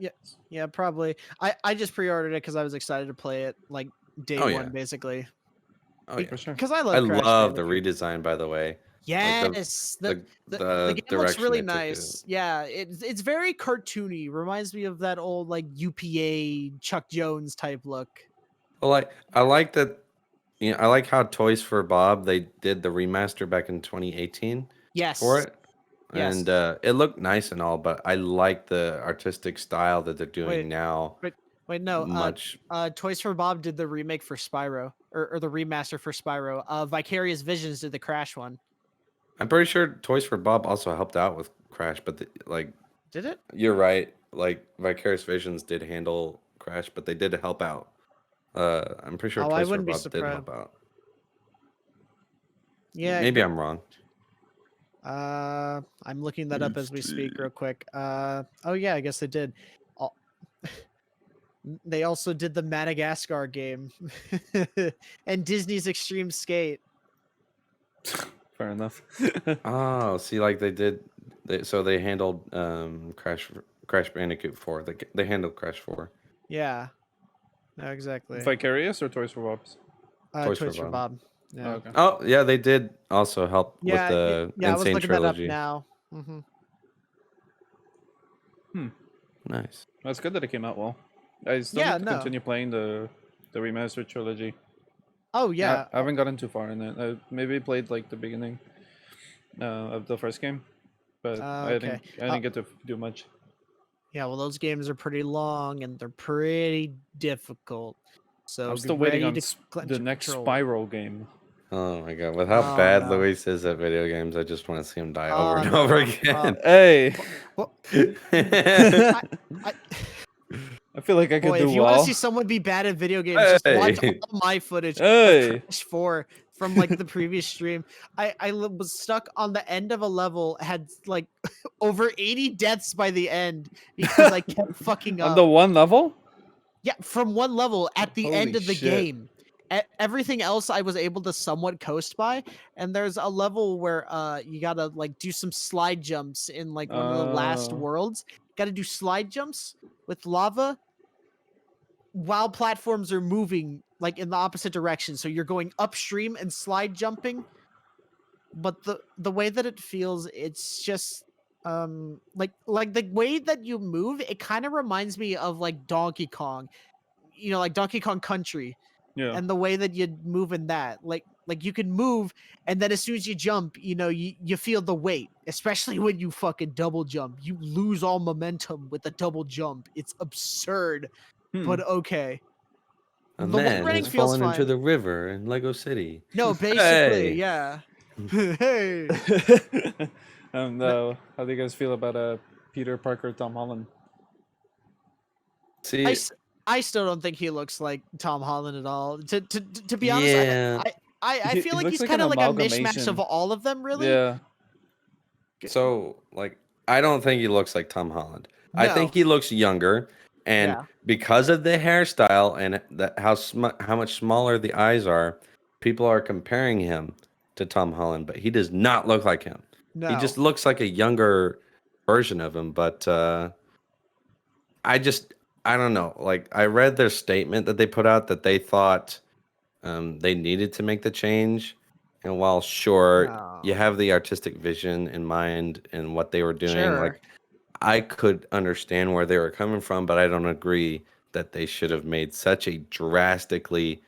S2: probably. I just pre-ordered it because I was excited to play it like day
S3: Oh,
S2: one,
S3: yeah.
S2: basically.
S3: Oh yeah,
S1: For sure.
S2: Because I
S3: I
S2: love Crash
S3: love the
S2: Bandicoot.
S3: redesign. By the way,
S2: Yes, the game looks
S3: direction
S2: really
S3: they took it.
S2: nice. Yeah, it's very cartoony. Reminds me of that old like UPA Chuck Jones type look.
S3: Well, I like that. You know, I like how Toys for Bob they did the remaster back in 2018 for
S2: Yes,
S3: it,
S2: yes.
S3: and it looked nice and all. But I like the artistic style that they're doing
S2: Wait,
S3: now.
S2: wait, no.
S3: Much.
S2: Toys for Bob did the remake for Spyro, or the remaster for Spyro. Vicarious Visions did the Crash one.
S3: I'm pretty sure Toys for Bob also helped out with Crash, but
S2: Did it?
S3: you're right. Like Vicarious Visions did handle Crash, but they did help out. I'm pretty sure
S2: Oh, I
S3: Toys for
S2: wouldn't be
S3: Bob did
S2: surprised.
S3: help out.
S2: Yeah.
S3: Maybe I'm wrong.
S2: I'm looking that up as we speak, real quick. Oh yeah, I guess they did. Al- They also did the Madagascar game, and Disney's Extreme Skate.
S1: Fair enough.
S3: Oh, see, like so they handled Crash Bandicoot 4. They handled Crash 4.
S2: Yeah. No, exactly.
S1: Vicarious or Toys for Bob's?
S3: Toys
S2: Toys
S3: for
S2: for
S3: Bob.
S2: Bob.
S1: Oh,
S2: Yeah.
S1: okay.
S3: Oh, yeah, they did also help with
S2: Yeah,
S3: the
S2: yeah. I was
S3: Insane
S2: looking that up
S3: trilogy.
S2: now. Hmm.
S3: Nice.
S1: That's good that it came out well. I still
S2: Yeah,
S1: need to
S2: no.
S1: continue playing the remastered trilogy.
S2: Oh yeah.
S1: I haven't gotten too far in it. I maybe played like the beginning of the first game, but I
S2: Okay.
S1: didn't get to do much.
S2: Yeah. Well, those games are pretty long and they're pretty difficult. So
S1: I'm
S2: get
S1: still waiting
S2: ready
S1: on
S2: to clench
S1: the
S2: your
S1: next
S2: control.
S1: Spyro game.
S3: Oh my god, with how
S2: Oh,
S3: bad
S2: no.
S3: Luis is at video games, I just want to see him die
S2: Oh,
S3: over and
S2: no.
S3: over again.
S1: Hey,
S2: Well,
S3: Hey!
S2: I,
S1: I feel like I could
S2: boy,
S1: do
S2: if you want to
S1: well.
S2: see someone be bad at video games, just watch all my footage
S1: Hey.
S2: of Crash 4 from like the previous stream. I was stuck on the end of a level, had like over 80 deaths by the end because I kept fucking
S1: On
S2: up.
S1: the one level?
S2: Yeah, from one level at the end
S1: Holy
S2: of the
S1: shit.
S2: game. Everything else I was able to somewhat coast by, and there's a level where you gotta like do some slide jumps in like one of the last
S1: Oh.
S2: worlds. Gotta do slide jumps with lava while platforms are moving like in the opposite direction. So you're going upstream and slide jumping. But the way that it feels, it's just like the way that you move, it kind of reminds me of like Donkey Kong. You know, like Donkey Kong Country.
S1: Yeah.
S2: And the way that you move in that, like you can move, and then as soon as you jump, you know, you feel the weight, especially when you fucking double jump. You lose all momentum with a double jump. It's absurd, but okay.
S3: A
S2: The wall
S3: man
S2: running
S3: has
S2: feels
S3: fallen into
S2: fine.
S3: the river in Lego City.
S2: No, basically,
S3: Hey!
S2: yeah. Hey.
S1: And how do you guys feel about Peter Parker, Tom Holland?
S3: See,
S2: I still don't think he looks like Tom Holland at all. To be honest,
S3: yeah.
S2: I
S1: He
S2: feel like
S1: looks
S2: he's
S1: like
S2: kind
S1: an
S2: of like a mishmash
S1: amalgamation.
S2: of all of them, really.
S1: Yeah.
S3: So, like, I don't think he looks like Tom Holland. I
S2: No.
S3: think he looks younger, and
S2: Yeah.
S3: because of the hairstyle and how much smaller the eyes are, people are comparing him to Tom Holland, but he does not look like him.
S2: No.
S3: He just looks like a younger version of him. But I don't know. Like, I read their statement that they put out that they thought they needed to make the change. And while sure, you
S2: No.
S3: have the artistic vision in mind and what they were doing,
S2: Sure.
S3: like I could understand where they were coming from, but I don't agree that they should have made such a drastically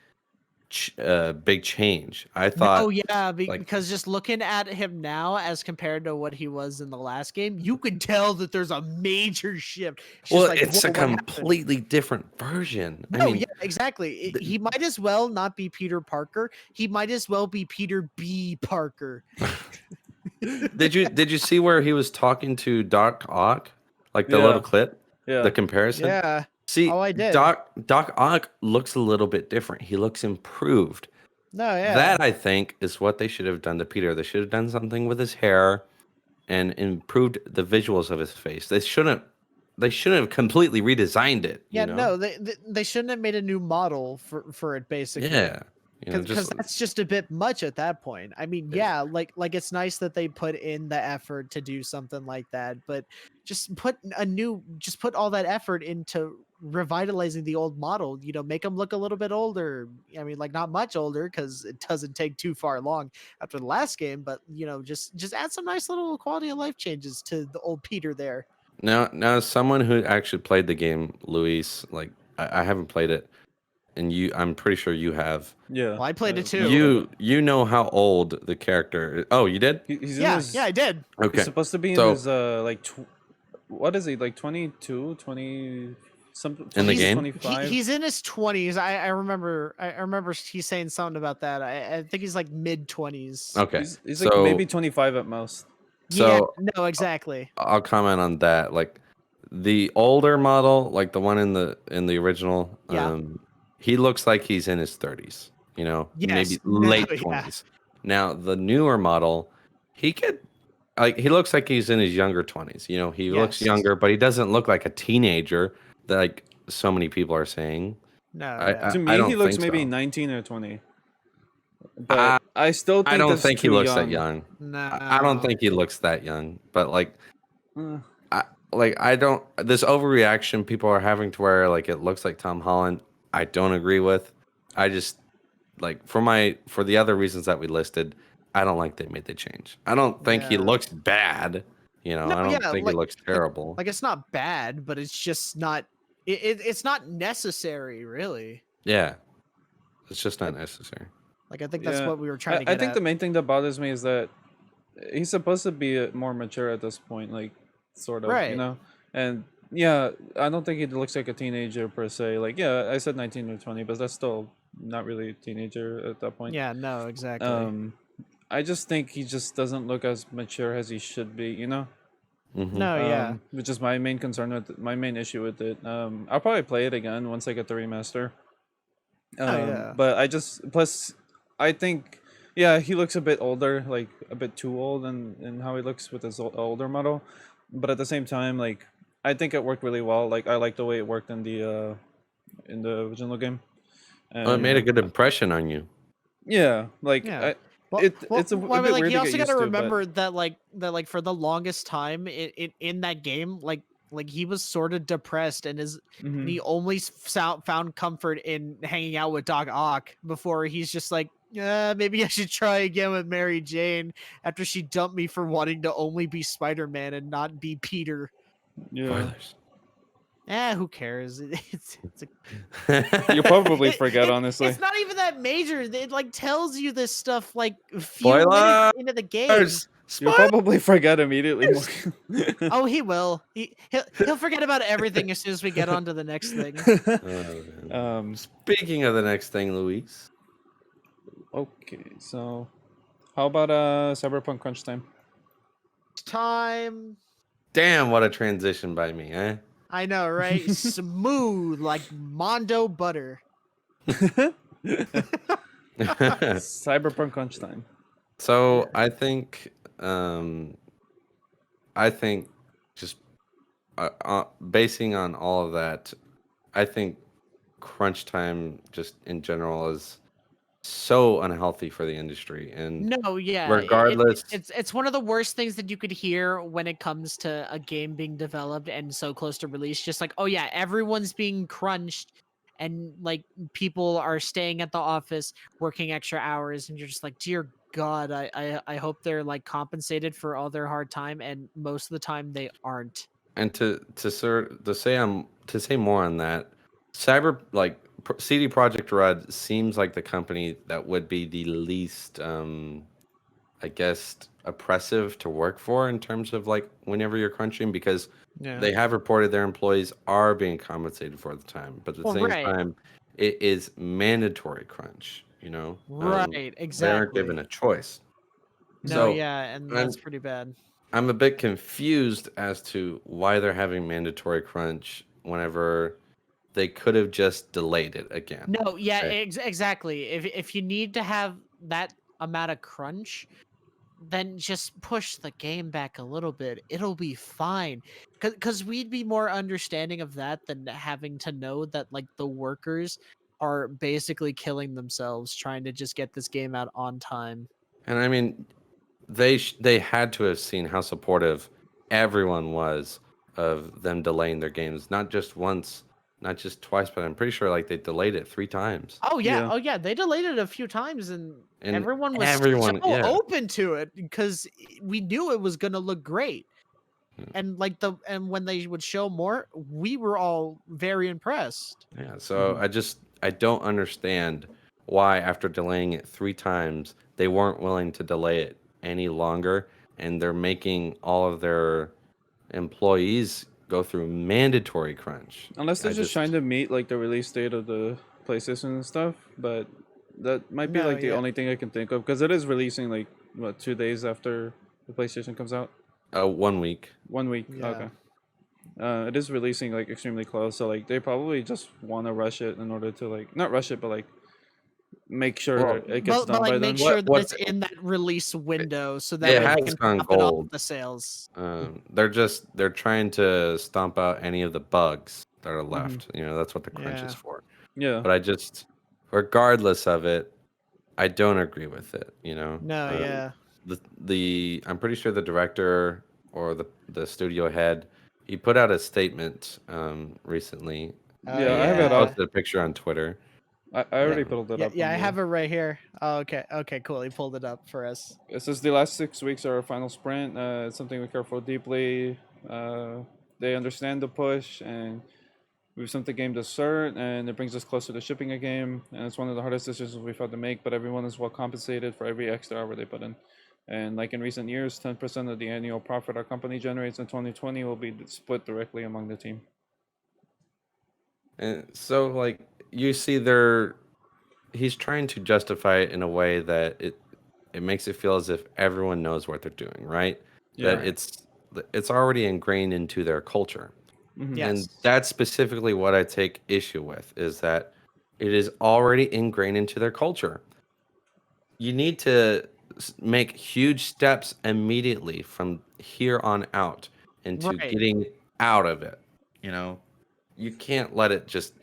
S3: big change. I thought,
S2: Oh yeah,
S3: like,
S2: because just looking at him now as compared to what he was in the last game, you could tell that there's a major shift. It's just
S3: well,
S2: like,
S3: it's
S2: whoa,
S3: a
S2: what happened?
S3: completely different version. I
S2: No,
S3: mean,
S2: yeah, exactly. He might as well not be Peter Parker. He might as well be Peter B. Parker.
S3: did you see where he was talking to Doc Ock? like the little
S1: Yeah.
S3: clip,
S1: Yeah.
S3: the comparison.
S2: Yeah.
S3: See,
S2: Oh, I did.
S3: Doc Ock looks a little bit different. He looks improved.
S2: No, yeah.
S3: That I think is what they should have done to Peter. They should have done something with his hair and improved the visuals of his face. They shouldn't have completely redesigned it,
S2: Yeah,
S3: you know?
S2: no, they shouldn't have made a new model for it basically.
S3: Yeah. You know,
S2: Because
S3: just
S2: that's just a bit much at that point. I mean, yeah, like it's nice that they put in the effort to do something like that, but just put all that effort into revitalizing the old model. You know, make them look a little bit older. I mean, like not much older because it doesn't take too far long after the last game, but you know, just add some nice little quality of life changes to the old Peter there.
S3: now as someone who actually played the game, Luis, like I haven't played it, and I'm pretty sure you have.
S1: Yeah.
S2: Well, I played it too.
S3: You know how old the character is. Oh, you did?
S1: He's in
S2: Yeah,
S1: his,
S2: I did.
S3: Okay.
S1: He's supposed to be in
S3: So-
S1: his what is he, like 22, 20 something
S3: In the
S1: 20,
S3: game?
S1: 25?
S2: He's in his 20s. I remember he's saying something about that. I think he's like mid 20s.
S3: Okay.
S1: He's
S3: so
S1: like maybe 25 at most.
S3: so
S2: yeah, no, exactly.
S3: I'll comment on that. Like the older model, like the one in the original,
S2: Yeah.
S3: he looks like he's in his 30s, you know,
S2: Yes.
S3: maybe
S2: No,
S3: late
S2: yeah.
S3: 20s. Now the newer model, he looks like he's in his younger 20s. You know, he looks
S2: Yes.
S3: younger, but he doesn't look like a teenager that like so many people are saying.
S2: No,
S1: To me,
S3: I don't
S1: he looks
S3: think
S1: maybe
S3: so.
S1: 19 or 20. But I still think
S3: I don't
S1: that's
S3: think he
S1: too
S3: looks
S1: young.
S3: that young.
S2: no.
S3: I don't think he looks that young, but like
S1: Uh,
S3: I don't this overreaction people are having to where like it looks like Tom Holland. I don't agree with. I just like for the other reasons that we listed, I don't like they made the change. I don't think he
S2: Yeah.
S3: looks bad. You know,
S2: No,
S3: I don't
S2: yeah,
S3: think he looks terrible.
S2: Like it's not bad, but it's just not. It's not necessary, really.
S3: Yeah, it's just not necessary.
S2: Like I think that's
S1: Yeah.
S2: what we were trying to
S1: I
S2: get
S1: think
S2: at.
S1: the main thing that bothers me is that he's supposed to be more mature at this point, like sort of, you
S2: Right.
S1: know. And yeah, I don't think he looks like a teenager per se. Like, yeah, I said 19 or 20, but that's still not really a teenager at that point.
S2: Yeah, no, exactly.
S1: I just think he just doesn't look as mature as he should be, you know.
S3: Mhm.
S2: No, yeah.
S1: Which is my main concern with my main issue with it. I'll probably play it again once I get the remaster.
S2: Yeah.
S1: But I just plus I think yeah, he looks a bit older, like a bit too old in how he looks with his older model. But at the same time, like I think it worked really well. Like I like the way it worked in the original game.
S3: Oh, it made a good impression on you.
S1: Yeah, like
S2: Yeah.
S1: it's a
S2: I mean,
S1: bit
S2: like
S1: weird
S2: you
S1: to
S2: also
S1: get
S2: got to
S1: used to, but-
S2: remember that like for the longest time in that game, like he was sort of depressed and
S1: Mhm.
S2: he only found comfort in hanging out with Doc Ock before he's just like, yeah, maybe I should try again with Mary Jane after she dumped me for wanting to only be Spider-Man and not be Peter.
S1: yeah.
S2: Eh, who cares? It's
S1: You'll probably forget,
S2: it-
S1: honestly.
S2: It's not even that major. It like tells you this stuff like a few
S3: Spoilers!
S2: minutes into the game.
S1: You'll probably forget immediately.
S2: Oh, he will. He'll forget about everything as soon as we get on to the next thing.
S3: Oh, man. Speaking of the next thing, Luis.
S1: Okay, so how about Cyberpunk Crunch Time?
S2: Time.
S3: Damn, what a transition by me, eh?
S2: I know, right? Smooth like Mondo butter.
S1: Cyberpunk Crunch Time.
S3: So I think just basing on all of that, I think crunch time just in general is so unhealthy for the industry. And
S2: No, yeah.
S3: regardless,
S2: It's one of the worst things that you could hear when it comes to a game being developed and so close to release. Just like, oh yeah, everyone's being crunched and like people are staying at the office working extra hours and you're just like, dear God, I hope they're like compensated for all their hard time, and most of the time they aren't.
S3: and to say more on that, CD Projekt Red seems like the company that would be the least I guess oppressive to work for in terms of like whenever you're crunching, because
S2: Yeah.
S3: they have reported their employees are being compensated for the time, but at the
S2: Well,
S3: same
S2: right.
S3: time it is mandatory crunch, you know.
S2: Right,
S3: They aren't
S2: exactly.
S3: given a choice.
S2: No,
S3: So
S2: yeah, and
S3: I'm-
S2: that's pretty bad.
S3: I'm a bit confused as to why they're having mandatory crunch whenever they could have just delayed it again.
S2: No, yeah,
S3: Okay.
S2: exactly. If you need to have that amount of crunch, then just push the game back a little bit. It'll be fine. Cause we'd be more understanding of that than having to know that like the workers are basically killing themselves trying to just get this game out on time.
S3: And I mean, they had to have seen how supportive everyone was of them delaying their games, not just once, not just twice, but I'm pretty sure like they delayed it 3 times.
S1: Yeah.
S2: Oh yeah, they delayed it a few times and
S3: And
S2: everyone was
S3: everyone,
S2: so
S3: yeah.
S2: open to it because we knew it was gonna look great.
S3: Yeah.
S2: And like and when they would show more, we were all very impressed.
S3: Yeah, so I don't understand why after delaying it 3 times they weren't willing to delay it any longer, and they're making all of their employees go through mandatory crunch.
S1: Unless they're
S3: I
S1: just trying to meet like the release date of the PlayStation and stuff, but that might be
S2: No,
S1: like the
S2: yeah.
S1: only thing I can think of because it is releasing like what 2 days after the PlayStation comes out.
S3: 1 week.
S1: 1 week.
S2: Yeah.
S1: Okay. It is releasing like extremely close, so like they probably just want to rush it in order to like not rush it, but like make sure
S3: Well,
S1: it gets
S2: But
S1: done
S2: like
S1: by
S2: make
S1: then.
S2: sure that
S3: what
S2: it's in that release window so
S3: it
S2: that way they
S3: has
S2: can
S3: gone
S2: profit off
S3: gold.
S2: the sales.
S3: They're trying to stomp out any of the bugs that are left. That's what the crunch
S2: Yeah.
S3: is for.
S1: Yeah.
S3: But I just, regardless of it, I don't agree with it.
S2: No, yeah.
S3: I'm pretty sure the director or the studio head, he put out a statement recently.
S2: Oh
S1: Yeah, I have
S3: He
S1: it up.
S2: yeah.
S3: posted a picture on Twitter.
S1: I already
S3: Um,
S1: pulled it
S2: Yeah,
S1: up.
S2: yeah,
S1: on
S2: I
S1: the-
S2: have it right here. Oh, okay. Okay, cool. He pulled it up for us.
S1: It says the last 6 weeks are our final sprint. It's something we care for deeply. They understand the push, and we've sent the game to CERT, and it brings us closer to shipping a game. And it's one of the hardest decisions we've had to make, but everyone is well compensated for every extra hour they put in. And like in recent years, 10% of the annual profit our company generates in 2020 will be split directly among the team.
S3: and so, like, you see, he's trying to justify it in a way that it makes it feel as if everyone knows what they're doing, right?
S1: Yeah.
S3: That it's already ingrained into their culture.
S1: Mhm.
S2: Yes.
S3: And that's specifically what I take issue with, is that it is already ingrained into their culture. You need to make huge steps immediately from here on out into
S2: Right.
S3: getting out of it. You can't let it just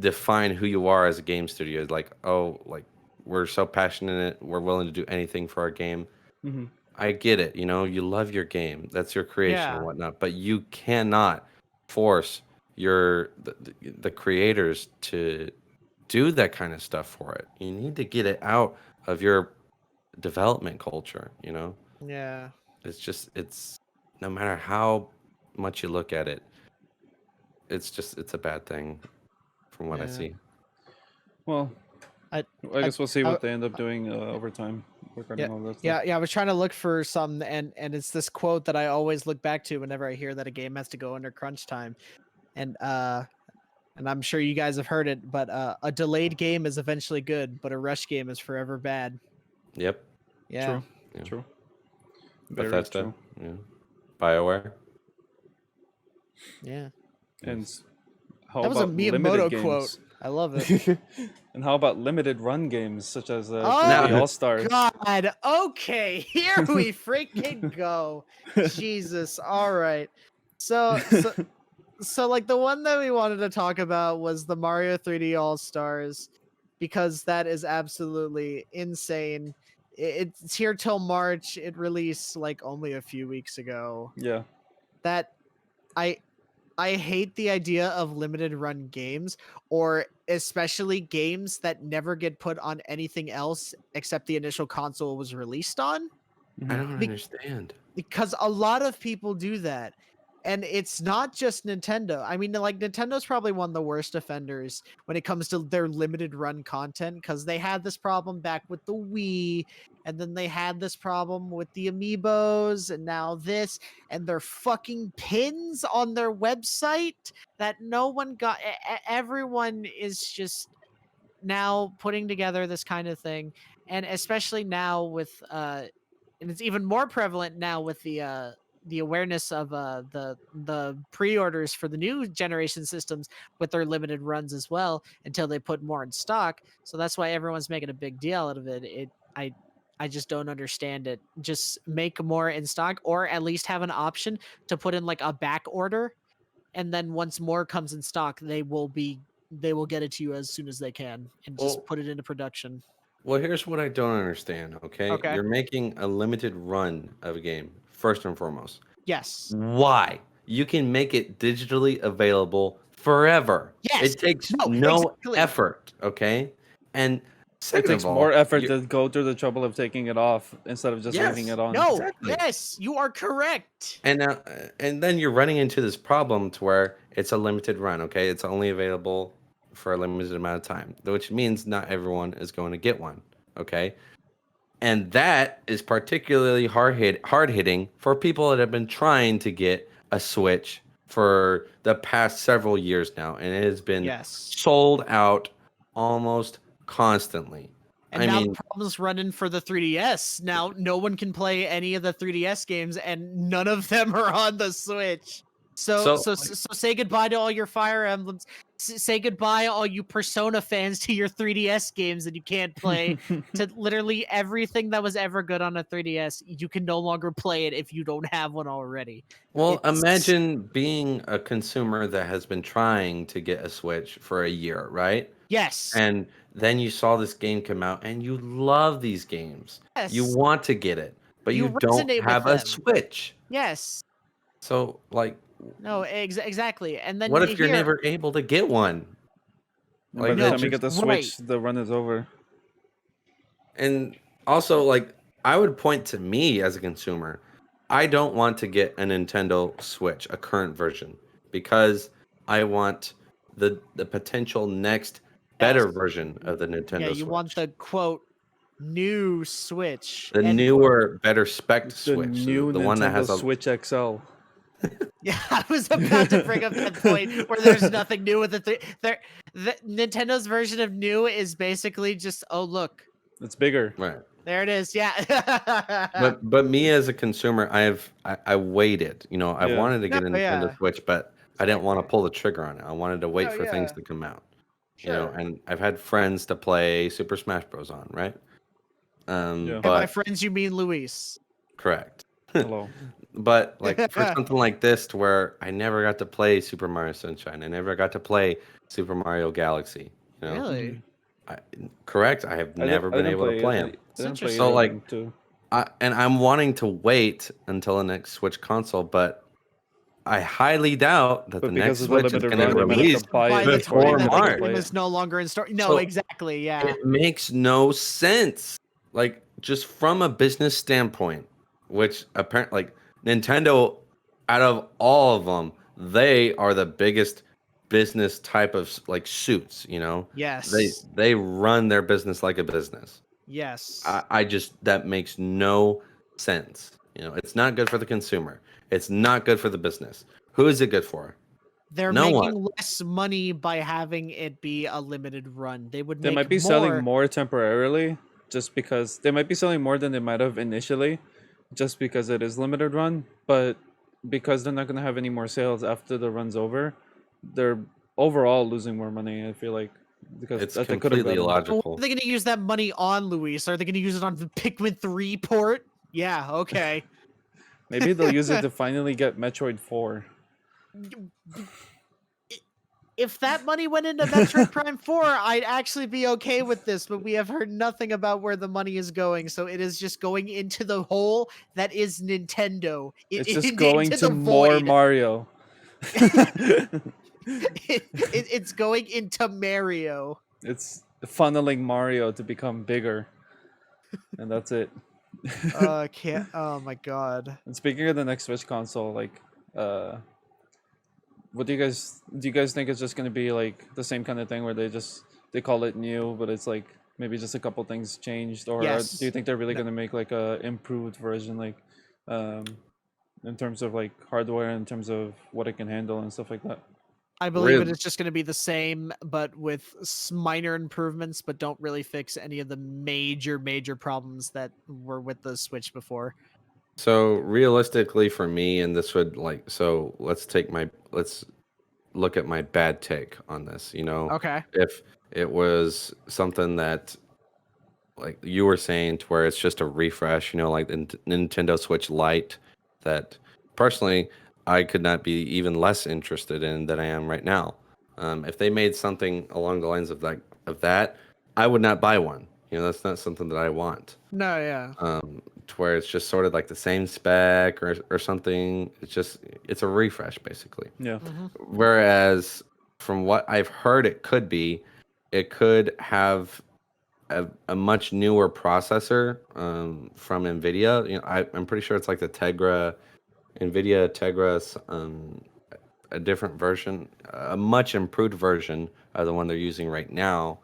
S3: define who you are as a game studio. Like, oh, like, we're so passionate, we're willing to do anything for our game.
S1: Mhm.
S3: I get it. You love your game. That's your creation and
S2: Yeah.
S3: whatnot. But you cannot force the creators to do that kind of stuff for it. You need to get it out of your development culture.
S2: Yeah.
S3: It's no matter how much you look at it, it's a bad thing from what I
S2: Yeah.
S3: see.
S1: Well,
S2: I
S1: I guess we'll see
S2: I-
S1: what they end up doing over time regarding all that stuff.
S2: Yeah, I was trying to look for some, and it's this quote that I always look back to whenever I hear that a game has to go under crunch time, and I'm sure you guys have heard it, but a delayed game is eventually good, but a rush game is forever bad.
S3: Yep.
S2: Yeah,
S1: True.
S3: Yeah.
S1: True. Very
S3: Bethesda.
S1: true.
S3: Yeah. BioWare.
S2: yeah.
S1: And how
S2: That was a
S1: about limited
S2: Miyamoto
S1: games?
S2: quote. I love it.
S1: And how about limited run games such as
S2: Oh,
S1: 3D All Star?
S2: God. Okay, here we freaking go. Jesus. All right. So like the one that we wanted to talk about was the Mario 3D All Stars because that is absolutely insane. It's here till March. It released like only a few weeks ago.
S1: Yeah.
S2: That I I hate the idea of limited run games, or especially games that never get put on anything else except the initial console was released on.
S3: I don't
S2: Be-
S3: understand.
S2: Because a lot of people do that. And it's not just Nintendo. I mean, like, Nintendo's probably one of the worst offenders when it comes to their limited run content, because they had this problem back with the Wii, and then they had this problem with the Amiibos, and now this, and their fucking pins on their website that no one got. Everyone is just now putting together this kind of thing, and especially now with and it's even more prevalent now with the awareness of the pre-orders for the new generation systems with their limited runs as well until they put more in stock. So that's why everyone's making a big deal out of it. I just don't understand it. Just make more in stock, or at least have an option to put in like a back order, and then once more comes in stock, they will get it to you as soon as they can and just
S3: Well,
S2: put it into production.
S3: well, here's what I don't understand. Okay,
S2: Okay.
S3: you're making a limited run of a game first and foremost.
S2: Yes.
S3: Why? You can make it digitally available forever.
S2: Yes.
S3: It takes
S2: No,
S3: no
S2: exactly.
S3: effort, okay? And
S1: It
S3: second
S1: takes
S3: of
S1: more
S3: all,
S1: effort
S3: you
S1: to go through the trouble of taking it off instead of just leaving
S3: yes,
S1: it on.
S2: No.
S3: exactly.
S2: Yes, you are correct.
S3: And then you're running into this problem to where it's a limited run, okay? It's only available for a limited amount of time, which means not everyone is going to get one, okay? And that is particularly hard hitting for people that have been trying to get a Switch for the past several years now, and it has been
S2: Yes.
S3: sold out almost constantly.
S2: And
S3: I
S2: now the
S3: mean,
S2: problem's running for the 3DS. Now no one can play any of the 3DS games, and none of them are on the Switch. So
S3: so
S2: so
S3: like,
S2: so say goodbye to all your Fire Emblems. Say goodbye, all you Persona fans, to your 3DS games that you can't play. To literally everything that was ever good on a 3DS, you can no longer play it if you don't have one already.
S3: well,
S2: It's
S3: imagine being a consumer that has been trying to get a Switch for a year, right?
S2: yes,
S3: And then you saw this game come out and you love these games. You
S2: yes,
S3: want to get it, but you
S2: you
S3: don't
S2: resonate with
S3: have a
S2: them.
S3: Switch.
S2: Yes,
S3: So, like,
S2: no, exactly. And then
S3: what if you're
S2: here,
S3: never able to get one?
S1: And by
S3: Like,
S1: the
S3: that
S2: no,
S1: time you get
S3: just,
S1: the
S2: right.
S1: Switch, the run is over.
S3: and also, like, I would point to me as a consumer. I don't want to get a Nintendo Switch, a current version, because I want the potential next
S2: Yes.
S3: better version of the
S2: Yeah,
S3: Nintendo
S2: you want
S3: Switch.
S2: the quote new Switch
S3: The
S2: end quote.
S3: newer, better spec
S1: The
S3: Switch,
S1: new
S3: the one that
S1: Nintendo
S3: has a
S1: Switch XL.
S2: Yeah, I was about to bring up that point where there's nothing new with the Nintendo's version of new is basically just, oh look,
S1: It's bigger.
S3: right.
S2: there it is. Yeah.
S3: But me as a consumer, I waited. You know, I've
S1: Yeah.
S3: wanted to
S2: No,
S3: get a Nintendo
S2: yeah.
S3: Switch, but I
S2: Same
S3: didn't want to
S2: here.
S3: pull the trigger on it. I wanted to wait
S2: No,
S3: for things
S2: yeah.
S3: to come out. You know,
S2: Sure.
S3: and I've had friends to play Super Smash Bros. On, right?
S1: Yeah.
S2: And by
S3: But
S2: friends you mean Luis.
S3: correct.
S1: Hello.
S3: But like for something like this, to where I never got to play Super Mario Sunshine, I never got to play Super Mario Galaxy. You know,
S2: Really?
S1: Mhm.
S3: I, correct. I have
S1: I, did,
S3: never
S1: I
S3: been
S1: didn't
S3: able to
S1: play
S3: play
S1: it.
S3: them.
S1: I
S2: It's
S1: didn't play
S3: So
S1: either
S2: interesting.
S1: of
S3: like
S1: them too.
S3: and I'm wanting to wait until the next Switch console, but I highly doubt that the
S1: But because
S3: next
S1: of the
S3: Switch is
S1: limited
S3: going to
S1: run, you might have to
S3: release
S1: buy
S2: By
S1: it
S2: the
S1: before
S2: time
S3: before
S1: you're
S2: that
S1: able
S2: the
S1: to
S3: March.
S2: game
S1: play it.
S2: is no longer in store. No,
S3: So
S2: exactly. Yeah.
S3: it makes no sense. Like just from a business standpoint, which apparently like Nintendo, out of all of them, they are the biggest business type of like suits. You know,
S2: Yes.
S3: they run their business like a business.
S2: Yes.
S3: I just that makes no sense. You know, it's not good for the consumer. It's not good for the business. Who is it good for?
S2: They're
S3: No one.
S2: making less money by having it be a limited run. They would
S1: They might
S2: make
S1: be selling
S2: more.
S1: more temporarily, just because they might be selling more than they might have initially, just because it is limited run. But because they're not gonna have any more sales after the run's over, they're overall losing more money. I feel like because
S3: It's
S1: that they could have
S3: completely
S1: gotten.
S2: So what are
S3: illogical.
S2: they going to use that money on, Luis? Are they going to use it on the Pikmin 3 port? Yeah, okay.
S1: Maybe they'll use it to finally get Metroid 4.
S2: If that money went into Metroid Prime 4, I'd actually be okay with this, but we have heard nothing about where the money is going, so it is just going into the hole that is Nintendo.
S1: It's just going
S2: Into
S1: to
S2: the
S1: more
S2: void.
S1: Mario.
S2: It's going into Mario.
S1: It's funneling Mario to become bigger, and that's it.
S2: Can't. Oh my god.
S1: And speaking of the next Switch console, like, what do you guys think it's just gonna be like the same kind of thing where they call it new, but it's like maybe just a couple things changed, or do you
S2: Yes.
S1: think they're really
S2: No.
S1: gonna make like a improved version, like, um, in terms of like hardware, in terms of what it can handle and stuff like that?
S2: I believe it is just going to be the same, but with minor improvements, but don't really fix any of the major problems that were with the Switch before.
S3: So realistically for me, and this would so let's look at my bad take on this.
S2: Okay.
S3: If it was something that like you were saying to where it's just a refresh, like the Nintendo Switch Lite, that personally I could not be even less interested in than I am right now. If they made something along the lines of that, I would not buy one. That's not something that I want.
S2: No, yeah.
S3: To where it's just sort of like the same spec or something. It's a refresh basically.
S1: Yeah.
S3: Whereas from what I've heard, it could have a much newer processor from NVIDIA. I'm pretty sure it's like the NVIDIA Tegra's a different version, a much improved version of the one they're using right now.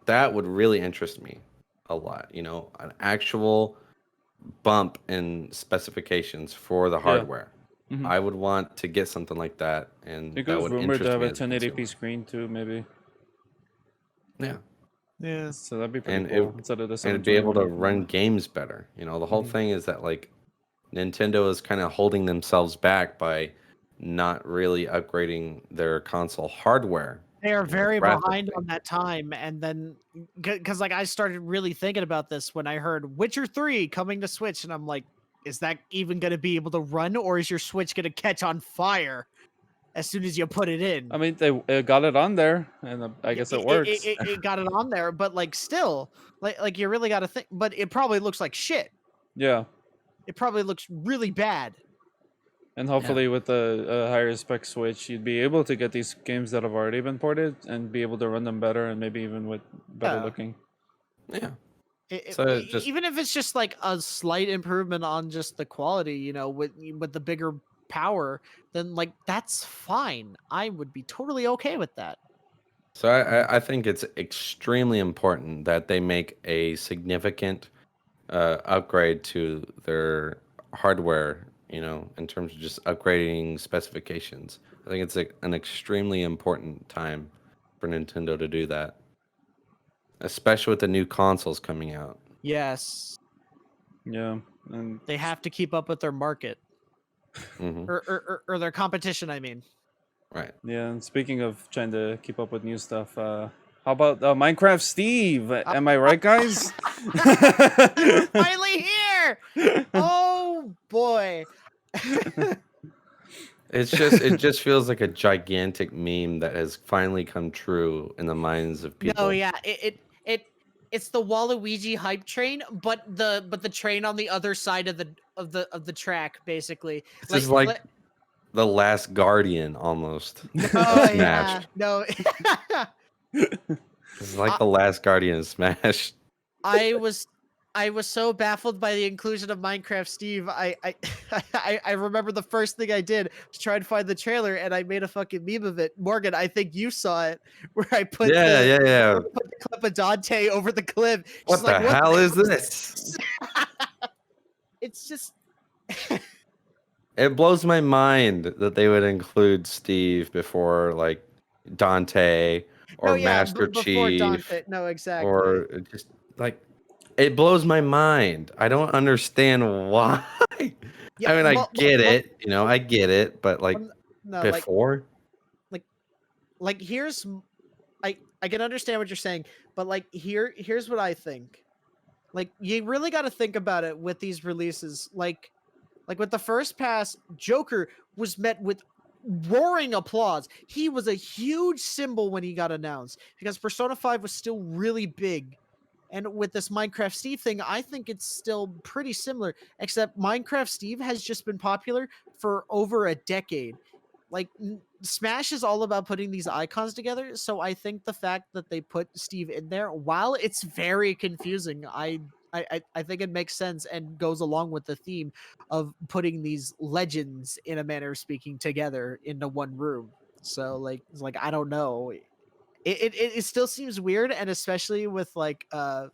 S3: That would really interest me a lot. An actual bump in specifications for the hardware.
S1: Mhm.
S3: I would want to get something like that, and
S1: It
S3: that
S1: goes
S3: would
S1: rumored to
S3: interest
S1: have
S3: me
S1: a
S3: as a
S1: 1080p
S3: consumer.
S1: screen too, maybe.
S3: Yeah.
S2: Yeah.
S1: So that'd be pretty
S3: And
S1: cool instead of the
S3: and be able to
S1: 720.
S3: run games better. The whole
S1: Mhm.
S3: thing is that Nintendo is kind of holding themselves back by not really upgrading their console hardware.
S2: They are very behind
S3: graphically.
S2: on that time, and then because like I started really thinking about this when I heard Witcher 3 coming to Switch, and I'm like, is that even going to be able to run, or is your Switch going to catch on fire as soon as you put it in?
S1: I mean, they got it on there, and I guess it works.
S2: It got it on there, but like still, like you really got to think. But it probably looks like shit.
S1: Yeah,
S2: It probably looks really bad.
S1: and hopefully with the higher spec Switch, you'd be able to get these games that have already been ported and be able to run them better, and maybe even with better
S2: Yeah.
S1: looking.
S3: Yeah. So just
S2: Even if it's just like a slight improvement on just the quality, with the bigger power, then like that's fine. I would be totally okay with that.
S3: So I think it's extremely important that they make a significant upgrade to their hardware, in terms of just upgrading specifications. I think it's an extremely important time for Nintendo to do that, especially with the new consoles coming out.
S2: Yes,
S1: Yeah, and
S2: they have to keep up with their market
S3: Hmm.
S2: or their competition. I mean,
S3: Right.
S1: yeah. And speaking of trying to keep up with new stuff, how about Minecraft Steve? Am I right, guys?
S2: we're finally here. Oh boy.
S3: It just feels like a gigantic meme that has finally come true in the minds of people.
S2: No, yeah, it's the Waluigi hype train, but the train on the other side of the track, basically.
S3: This is like the Last Guardian almost.
S2: Oh
S3: Smash.
S2: yeah, no.
S3: It's like the Last Guardian of Smash.
S2: I was so baffled by the inclusion of Minecraft Steve. I remember the first thing I did was try and find the trailer, and I made a fucking meme of it. Morgan, I think you saw it, where I put
S3: Yeah.
S2: put the clip of Dante over the clip.
S3: What
S2: She's
S3: the
S2: like,
S3: hell is this?
S2: It's just
S3: It blows my mind that they would include Steve before like Dante or Master
S2: before
S3: Chief
S2: Dante. No, exactly.
S3: or just like it blows my mind. I don't understand why.
S2: Yeah,
S3: I mean, I
S2: well,
S3: get
S2: well,
S3: it, I get it, but like
S2: no,
S3: before,
S2: like here's I can understand what you're saying, but like here's what I think. Like you really got to think about it with these releases. Like with the first pass, Joker was met with roaring applause. He was a huge symbol when he got announced because Persona 5 was still really big. And with this Minecraft Steve thing, I think it's still pretty similar, except Minecraft Steve has just been popular for over a decade. Like Smash is all about putting these icons together, so I think the fact that they put Steve in there, while it's very confusing, I think it makes sense and goes along with the theme of putting these legends, in a manner of speaking, together into one room. So like I don't know, it still seems weird, and especially with like I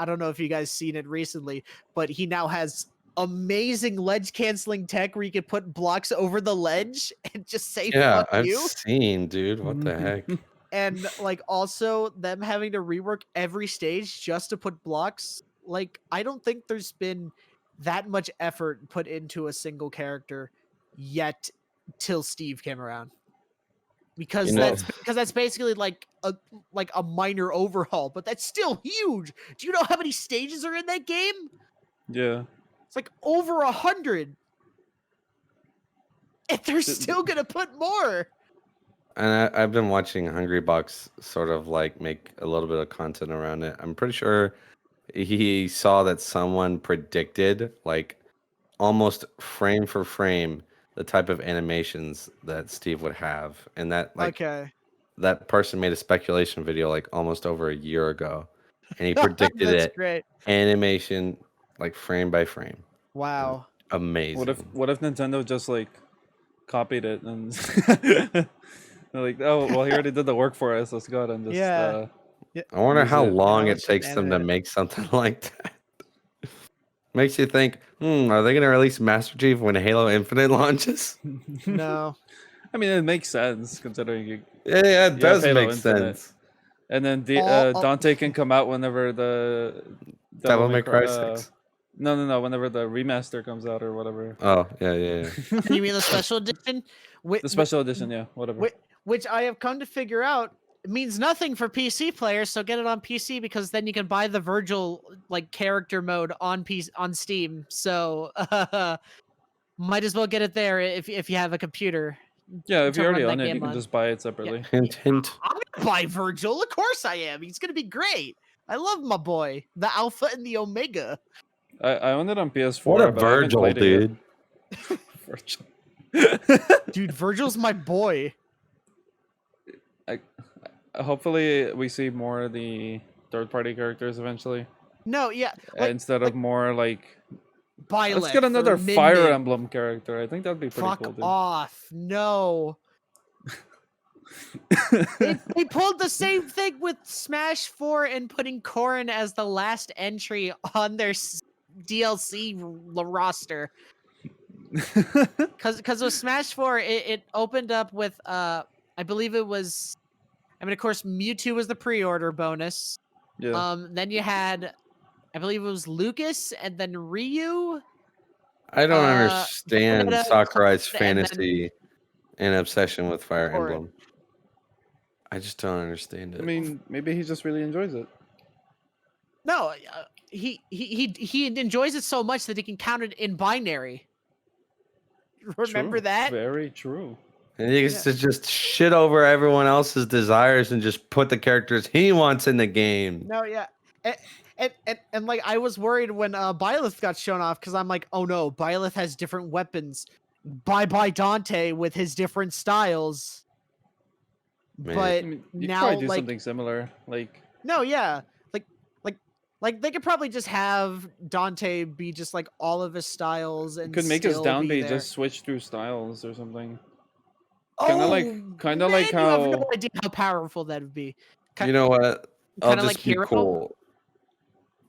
S2: don't know if you guys seen it recently, but he now has amazing ledge canceling tech where you could put blocks over the ledge and just say
S3: Yeah,
S2: fuck
S3: I've
S2: you.
S3: seen, dude. What the heck?
S2: And like also them having to rework every stage just to put blocks. Like I don't think there's been that much effort put into a single character yet till Steve came around. Because
S3: You know-
S2: that's basically like a minor overhaul, but that's still huge. Do you know how many stages are in that game?
S1: Yeah.
S2: It's like over 100. And they're still gonna put more.
S3: And I've been watching Hungry Box sort of like make a little bit of content around it. I'm pretty sure he saw that someone predicted like almost frame for frame the type of animations that Steve would have, and that like
S2: Okay.
S3: that person made a speculation video like almost over a year ago, and he predicted
S2: That's
S3: it
S2: great.
S3: animation like frame by frame.
S2: Wow.
S3: Amazing.
S1: What if Nintendo just like copied it and they're like, oh well, he already did the work for us. Let's go ahead and just
S2: Yeah.
S3: I wonder
S1: use
S3: how
S1: it.
S3: long
S2: let's
S3: it
S2: just
S3: takes them to
S2: animate it.
S3: make something like that. Makes you think, are they going to release Master Chief when Halo Infinite launches?
S2: No.
S1: I mean, it makes sense considering you
S3: Yeah, it
S1: you have
S3: does
S1: Halo
S3: make
S1: Infinite.
S3: sense.
S1: And then
S2: All-
S1: Dante can come out whenever the
S3: Devil May Cry 6.
S1: No, whenever the remaster comes out or whatever.
S3: Oh, yeah.
S2: You mean the special edition?
S1: The special edition, yeah, whatever.
S2: Which I have come to figure out means nothing for PC players, so get it on PC because then you can buy the Virgil like character mode on Steam. So might as well get it there if you have a computer.
S1: Yeah, if
S2: to
S1: you already
S2: run that
S1: own it, you
S2: game
S1: can
S2: on.
S1: just buy it separately.
S3: Hint, hint.
S2: I'm gonna buy Virgil. Of course I am. He's gonna be great. I love my boy, the Alpha and the Omega.
S1: I own it on PS4.
S3: What a
S1: but I haven't
S3: Virgil,
S1: played it yet.
S3: dude.
S1: Virgil.
S2: Dude, Virgil's my boy.
S1: Hopefully, we see more of the third-party characters eventually,
S2: No, yeah, like,
S1: instead of more like.
S2: Byleth
S1: Let's get
S2: or
S1: another
S2: Min
S1: Fire
S2: Min.
S1: Emblem character. I think that'd be pretty
S2: Fuck
S1: cool, dude.
S2: off. No. They pulled the same thing with Smash 4 and putting Corrin as the last entry on their DLC roster. Because with Smash 4, it opened up with, I believe it was, I mean, of course, Mewtwo was the pre-order bonus.
S1: Yeah.
S2: Then you had, I believe it was Lucas and then Ryu.
S3: I don't understand
S2: Bayonetta,
S3: Sakurai's
S2: and then
S3: fantasy and obsession with Fire
S2: Corrin.
S3: Emblem. I just don't understand it.
S1: I mean, maybe he just really enjoys it.
S2: No, he enjoys it so much that he can count it in binary. Remember
S1: True.
S2: that?
S1: Very true.
S3: And he gets to just shit over everyone else's desires and just put the characters he wants in the game.
S2: No, yeah. And like I was worried when Byleth got shown off because I'm like, oh no, Byleth has different weapons. Bye Dante with his different styles.
S3: Man.
S2: But
S1: I mean, you could
S2: now,
S1: probably do
S2: like,
S1: something similar, like.
S2: no, yeah, like they could probably just have Dante be just like all of his styles and
S1: Could make his
S2: still
S1: down
S2: be
S1: B
S2: there.
S1: just switch through styles or something.
S2: Oh,
S1: Kinda like
S2: man, you have
S1: how
S2: no idea how powerful that would be.
S3: You know what? I'll
S2: Kinda
S3: just
S2: like
S3: be
S2: Hero?
S3: cool.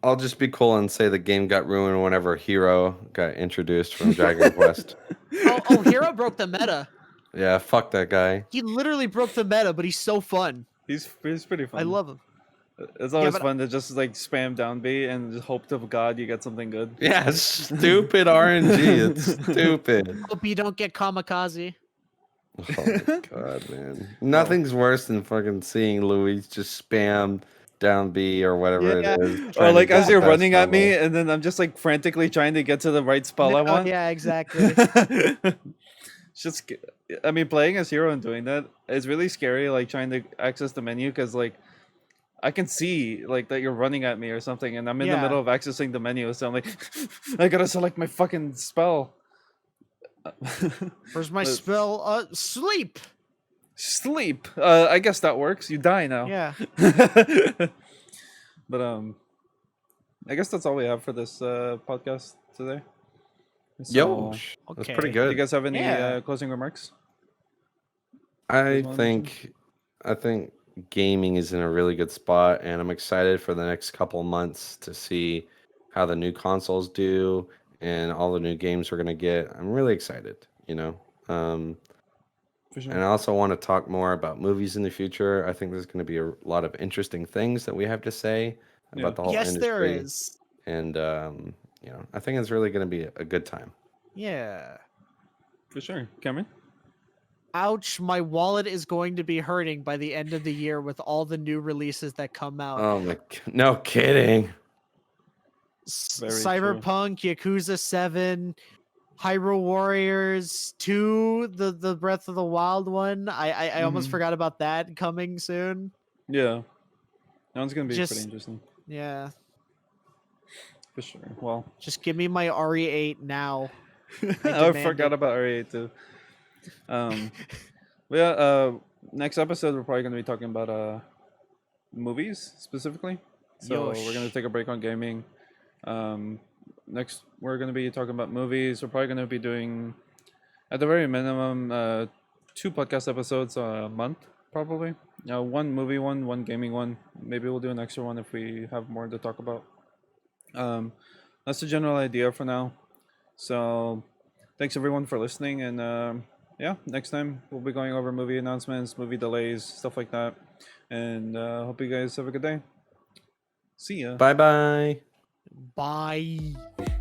S3: I'll just be cool and say the game got ruined whenever Hero got introduced from Dragon Quest.
S2: Oh, Hero broke the meta.
S3: Yeah, fuck that guy.
S2: He literally broke the meta, but he's so fun.
S1: he's pretty fun.
S2: I love him.
S1: It's always
S2: but-
S1: fun to just like spam down B and just hope to God you get something good.
S3: Yeah, stupid RNG. It's stupid.
S2: Hope you don't get kamikaze.
S3: Oh my god, man. Nothing's worse than fucking seeing Louis just spam down B or whatever
S2: Yeah.
S3: it is.
S1: Or
S3: trying to
S1: like
S3: get
S1: as
S3: the
S1: you're
S3: best
S1: running at me
S3: level.
S1: and then I'm just like frantically trying to get to the right spell I
S2: No,
S1: want.
S2: yeah, exactly.
S1: It's just, I mean, playing as Hero and doing that is really scary. Like trying to access the menu because like I can see like that you're running at me or something, and I'm in the
S2: Yeah.
S1: middle of accessing the menu, so I'm like, I gotta select my fucking spell.
S2: Where's my
S1: But-
S2: spell? Sleep.
S1: Sleep. I guess that works. You die now.
S2: Yeah.
S1: But I guess that's all we have for this podcast today.
S3: Yo,
S1: So,
S3: that's
S2: Okay.
S3: pretty
S1: do you
S3: good.
S1: guys have any
S2: Yeah.
S1: closing remarks?
S3: I
S1: wanna
S3: think gaming is in a really good spot, and I'm excited for the next couple months to see how the new consoles do and all the new games we're gonna get. I'm really excited.
S1: For sure.
S3: And I also want to talk more about movies in the future. I think there's going to be a lot of interesting things that we have to say
S1: Yeah.
S3: about the whole
S2: Yes, there
S3: industry.
S2: is.
S3: And, I think it's really going to be a good time.
S2: Yeah.
S1: For sure. Cameron?
S2: Ouch, my wallet is going to be hurting by the end of the year with all the new releases that come out.
S3: Oh, no kidding.
S1: Very true.
S2: Cyberpunk, Yakuza 7, Hyrule Warriors 2, the Breath of the Wild one. I almost
S1: Mhm.
S2: forgot about that coming soon.
S1: Yeah. That one's going to be pretty
S2: Just
S1: interesting.
S2: yeah,
S1: For sure. Well,
S2: just give me my RE8 now. I
S1: I
S2: demand
S1: forgot
S2: it.
S1: about RE8 too. But yeah, next episode we're probably going to be talking about movies specifically. So we're going
S2: Yosh.
S1: to take a break on gaming. Next, we're going to be talking about movies. We're probably going to be doing, at the very minimum, 2 podcast episodes a month, probably. One movie one gaming one. Maybe we'll do an extra one if we have more to talk about. That's the general idea for now. So, thanks everyone for listening, and yeah, next time we'll be going over movie announcements, movie delays, stuff like that. And hope you guys have a good day. See ya.
S3: Bye bye.
S2: Bye.